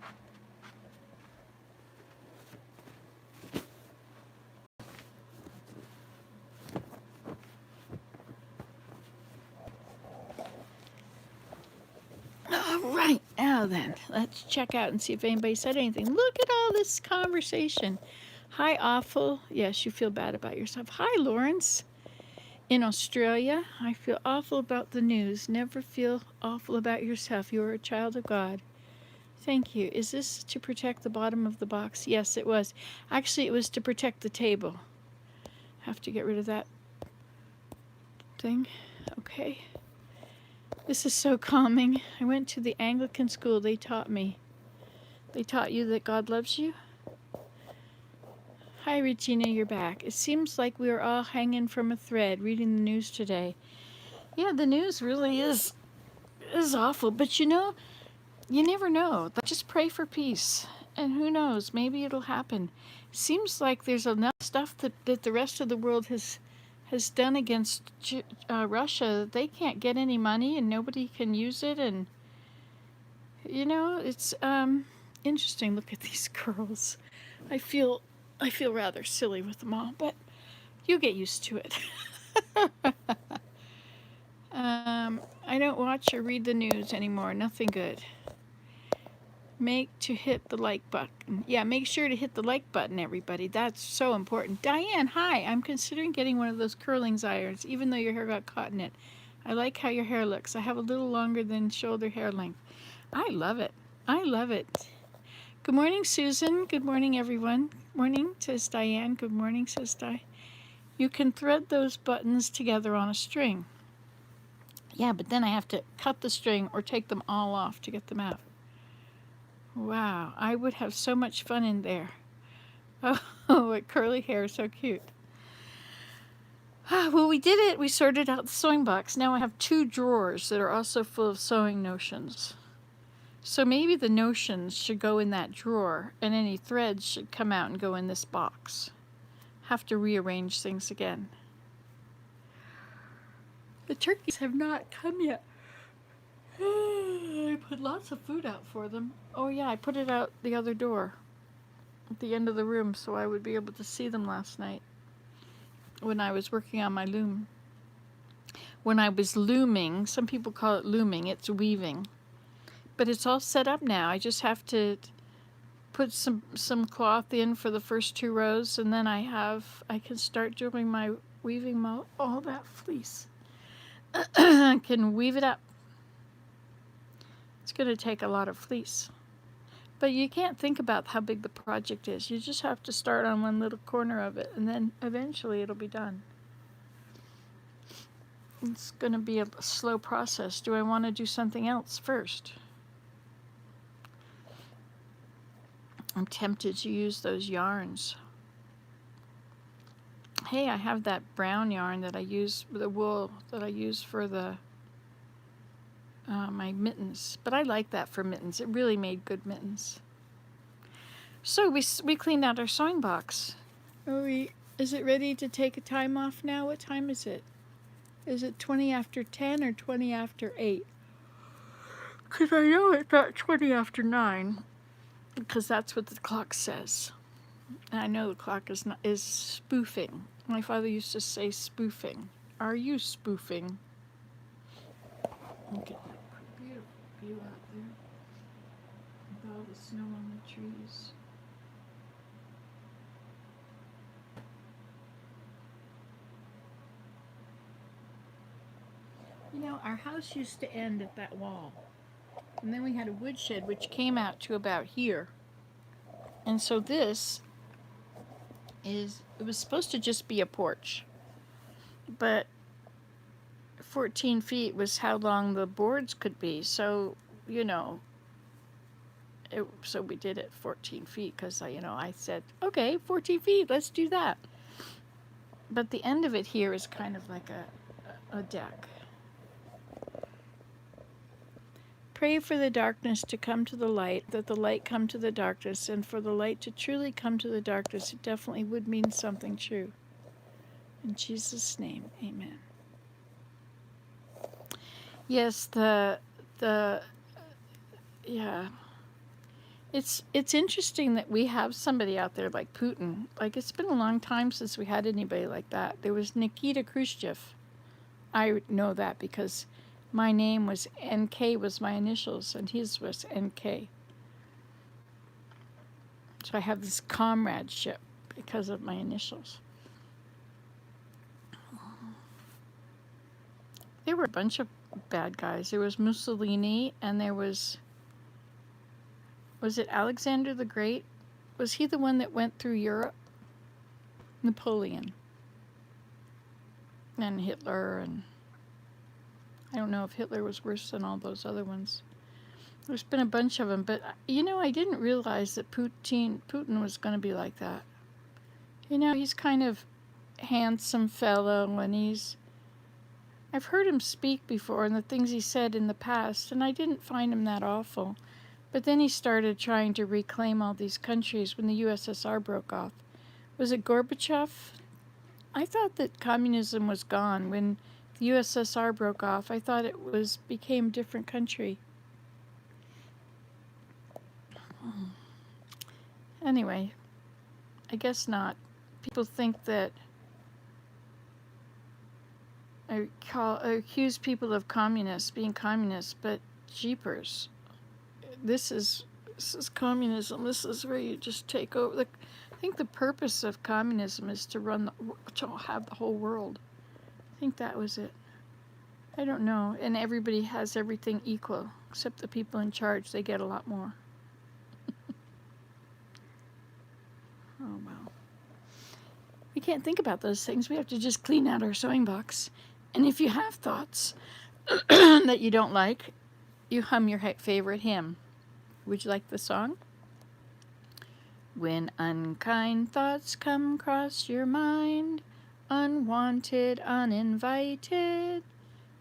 Right, now then, let's check out and see if anybody said anything. Look at all this conversation. Hi, Awful. Yes, you feel bad about yourself. Hi, Lawrence. In Australia, I feel awful about the news. Never feel awful about yourself. You are a child of God. Thank you. Is this to protect the bottom of the box? Yes, it was. Actually, it was to protect the table. Have to get rid of that thing. Okay. This is so calming. I went to the Anglican school. They taught me. They taught you that God loves you? Hi, Regina, you're back. It seems like we are all hanging from a thread reading the news today. Yeah, the news really is awful. But you never know. Just pray for peace. And who knows, maybe it'll happen. Seems like there's enough stuff that the rest of the world has done against Russia. They can't get any money and nobody can use it, and it's interesting. Look at these girls. I feel rather silly with them all, but you get used to it. I don't watch or read the news anymore. Nothing good. Make to hit the like button. Yeah, make sure to hit the like button, everybody. That's so important. Diane, hi. I'm considering getting one of those curling irons, even though your hair got caught in it. I like how your hair looks. I have a little longer than shoulder hair length. I love it. I love it. Good morning, Susan. Good morning, everyone. Morning, says Diane. Good morning, says Di. You can thread those buttons together on a string. Yeah, but then I have to cut the string or take them all off to get them out. Wow, I would have so much fun in there. Oh, what curly hair, so cute. Well, we did it. We sorted out the sewing box. Now I have 2 drawers that are also full of sewing notions. So maybe the notions should go in that drawer, and any threads should come out and go in this box. have to rearrange things again. The turkeys have not come yet. I put lots of food out for them. Oh yeah, I put it out the other door at the end of the room so I would be able to see them last night when I was working on my loom. When I was looming, some people call it looming, it's weaving. But it's all set up now. I just have to put some cloth in for the first 2 rows, and then I can start doing my weaving all that fleece. I can weave it up. It's going to take a lot of fleece. But you can't think about how big the project is. You just have to start on one little corner of it, and then eventually it'll be done. It's going to be a slow process. Do I want to do something else first? I'm tempted to use those yarns. Hey, I have that brown yarn that I use, the wool that I use for the my mittens. But I like that for mittens. It really made good mittens. So we cleaned out our sewing box. Is it ready to take a time off now? What time is it? Is it 20 after 10 or 20 after 8? Because I know it's not 20 after 9. Because that's what the clock says. And I know the clock is spoofing. My father used to say spoofing. Are you spoofing? Look at that beautiful view out there. With all the snow on the trees. You know, our house used to end at that wall. And then we had a woodshed which came out to about here. And so it was supposed to just be a porch. But 14 feet was how long the boards could be. So, so we did it 14 feet because, I said, okay, 14 feet, let's do that. But the end of it here is kind of like a deck. Pray for the darkness to come to the light, that the light come to the darkness, and for the light to truly come to the darkness. It definitely would mean something true. In Jesus' name, amen. Yes, yeah. It's interesting that we have somebody out there like Putin. Like, it's been a long time since we had anybody like that. There was Nikita Khrushchev. I know that because my name was NK, was my initials, and his was NK. So I have this comradeship because of my initials. There were a bunch of bad guys. There was Mussolini, and there was it Alexander the Great? Was he the one that went through Europe? Napoleon. And Hitler, and I don't know if Hitler was worse than all those other ones. There's been a bunch of them, but I didn't realize that Putin was going to be like that. He's kind of handsome fellow, and I've heard him speak before and the things he said in the past, and I didn't find him that awful. But then he started trying to reclaim all these countries when the USSR broke off. Was it Gorbachev? I thought that communism was gone when the USSR broke off. I thought it became a different country. Anyway, I guess not. People think that I accuse people of being communists, but jeepers. This is communism. This is where you just take over. I think the purpose of communism is to have the whole world. I think that was it. I don't know. And everybody has everything equal, except the people in charge. They get a lot more. Oh, well. We can't think about those things. We have to just clean out our sewing box. And if you have thoughts that you don't like, you hum your favorite hymn. Would you like the song? When unkind thoughts come across your mind, unwanted, uninvited,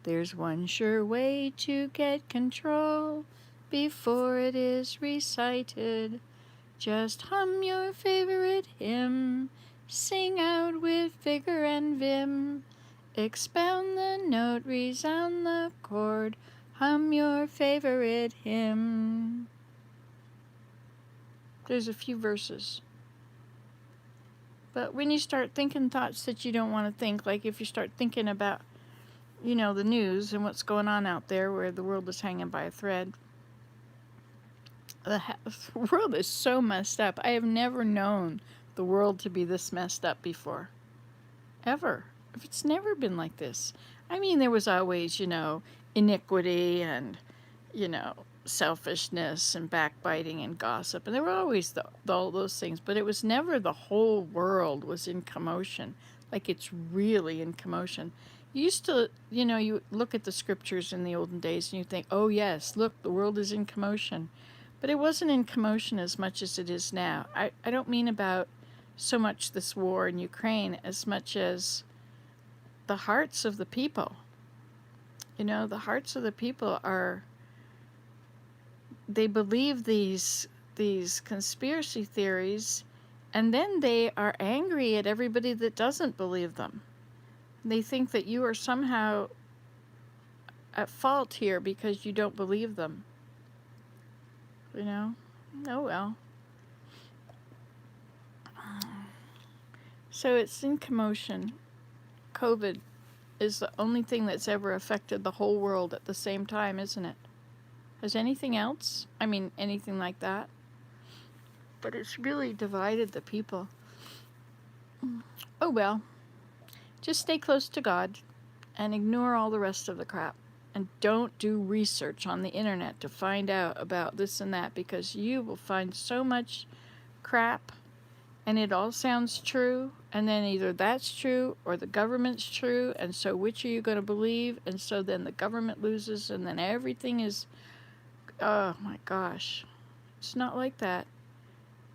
there's one sure way to get control before it is recited. Just hum your favorite hymn, Sing out with vigor and vim. Expound the note, resound the chord. Hum your favorite hymn. There's a few verses. But when you start thinking thoughts that you don't want to think, like if you start thinking about, you know, the news and what's going on out there where the world is hanging by a thread, the world is so messed up. I have never known the world to be this messed up before. Ever. It's never been like this. I mean, there was always, you know, iniquity and, you know, selfishness and backbiting and gossip. And there were always all those things. But it was never the whole world was in commotion. Like it's really in commotion. You used to, you know, you look at the scriptures in the olden days and you think, oh yes, look, the world is in commotion. But it wasn't in commotion as much as it is now. I don't mean about so much this war in Ukraine as much as the hearts of the people. You know, the hearts of the people are, they believe these conspiracy theories, and then they are angry at everybody that doesn't believe them. They think that you are somehow at fault here because you don't believe them. You know? Oh well. So it's in commotion. COVID is the only thing that's ever affected the whole world at the same time, isn't it? Has anything else? I mean, anything like that? But it's really divided the people. Oh well. Just stay close to God and ignore all the rest of the crap. And don't do research on the internet to find out about this and that, because you will find so much crap and it all sounds true, and then either that's true or the government's true, and so which are you going to believe? And so then the government loses, and then everything is, oh my gosh, it's not like that.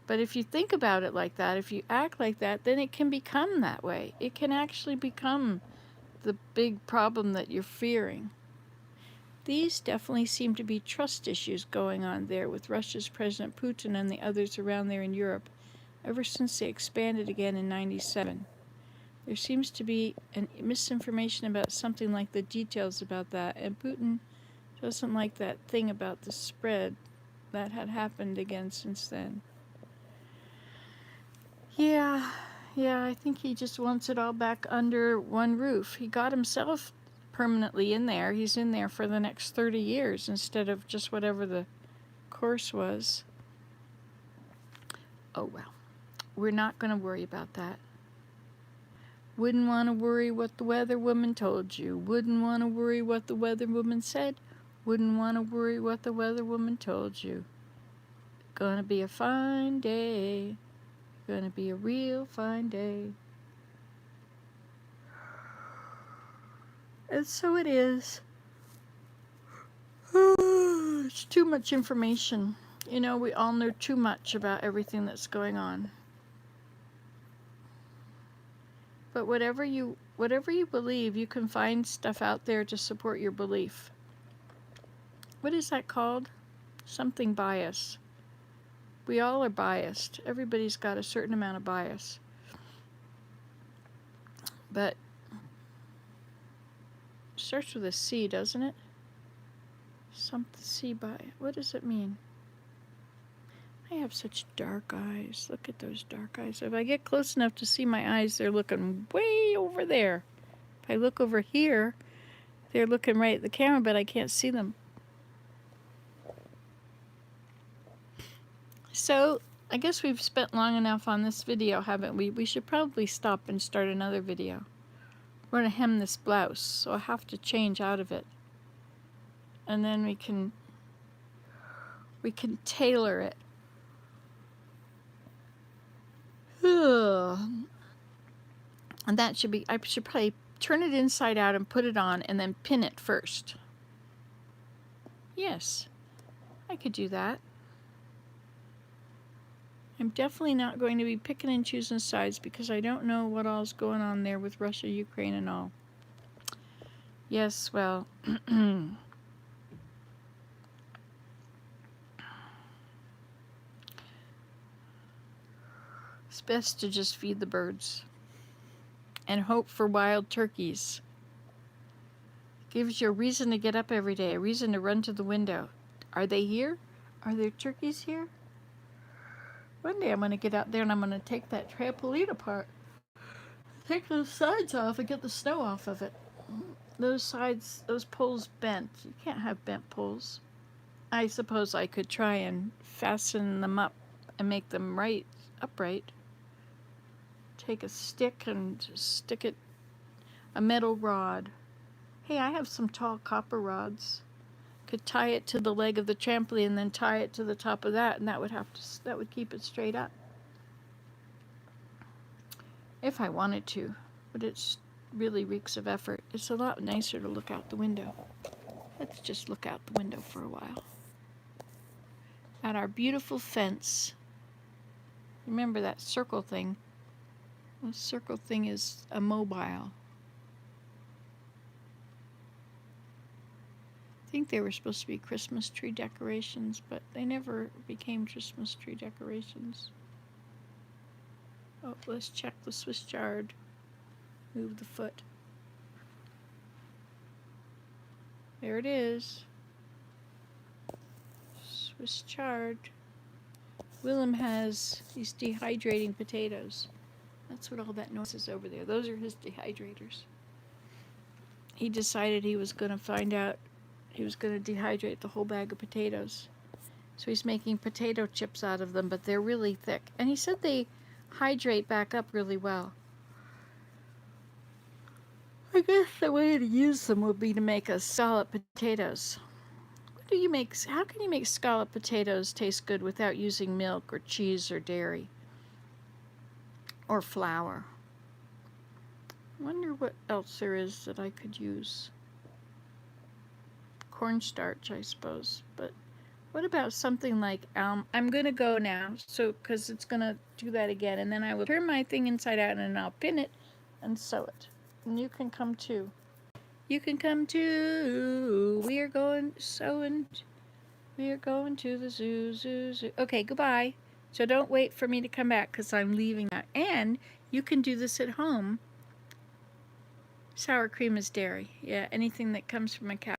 But if you think about it like that, if you act like that, then it can become that way. It can actually become the big problem that you're fearing. These definitely seem to be trust issues going on there with Russia's President Putin and the others around there in Europe ever since they expanded again in '97. There seems to be misinformation about something like the details about that, and Putin doesn't like that thing about the spread that had happened again since then. Yeah, I think he just wants it all back under one roof. He got himself permanently in there. He's in there for the next 30 years instead of just whatever the course was. Oh well. We're not going to worry about that. Wouldn't want to worry what the weather woman told you. Wouldn't want to worry what the weather woman said. Wouldn't want to worry what the weather woman told you. Gonna be a fine day. Gonna be a real fine day. And so it is. It's too much information. You know, we all know too much about everything that's going on. But whatever you believe, you can find stuff out there to support your belief. What is that called? Something bias. We all are biased. Everybody's got a certain amount of bias. But it starts with a C, doesn't it? Something C bias. What does it mean? I have such dark eyes. Look at those dark eyes. If I get close enough to see my eyes, they're looking way over there. If I look over here, they're looking right at the camera, but I can't see them. So, I guess we've spent long enough on this video, haven't we? We should probably stop and start another video. We're going to hem this blouse, so I'll have to change out of it. And then we can tailor it. And that should be, I should probably turn it inside out and put it on and then pin it first. Yes, I could do that. I'm definitely not going to be picking and choosing sides because I don't know what all's going on there with Russia, Ukraine, and all. Yes, well, It's best to just feed the birds and hope for wild turkeys. Gives you a reason to get up every day, a reason to run to the window. Are they here? Are there turkeys here? One day I'm going to get out there and I'm going to take that trampoline apart. Take those sides off and get the snow off of it. Those sides, those poles bent. You can't have bent poles. I suppose I could try and fasten them up and make them upright. Take a stick and stick it, a metal rod. Hey, I have some tall copper rods. Could tie it to the leg of the trampoline and then tie it to the top of that, and that would keep it straight up. If I wanted to, but it's really reeks of effort. It's a lot nicer to look out the window. Let's just look out the window for a while. At our beautiful fence. Remember that circle thing? The circle thing is a mobile. I think they were supposed to be Christmas tree decorations, but they never became Christmas tree decorations. Oh, let's check the Swiss chard. Move the foot. There it is. Swiss chard. Willem has these dehydrating potatoes. That's what all that noise is over there. Those are his dehydrators. He decided he was going to find out, he was going to dehydrate the whole bag of potatoes. So he's making potato chips out of them, but they're really thick. And he said they hydrate back up really well. I guess the way to use them would be to make a scallop potatoes. How can you make scallop potatoes taste good without using milk or cheese or dairy? Or flour? I wonder what else there is that I could use. Cornstarch, I suppose. But what about something like I'm going to go now, so because it's going to do that again, and then I will turn my thing inside out and I'll pin it and sew it. And you can come too. You can come too. We are going sewing. We are going to the zoo, zoo, zoo. Okay, goodbye. So don't wait for me to come back because I'm leaving now. And you can do this at home. Sour cream is dairy. Yeah, anything that comes from a cow.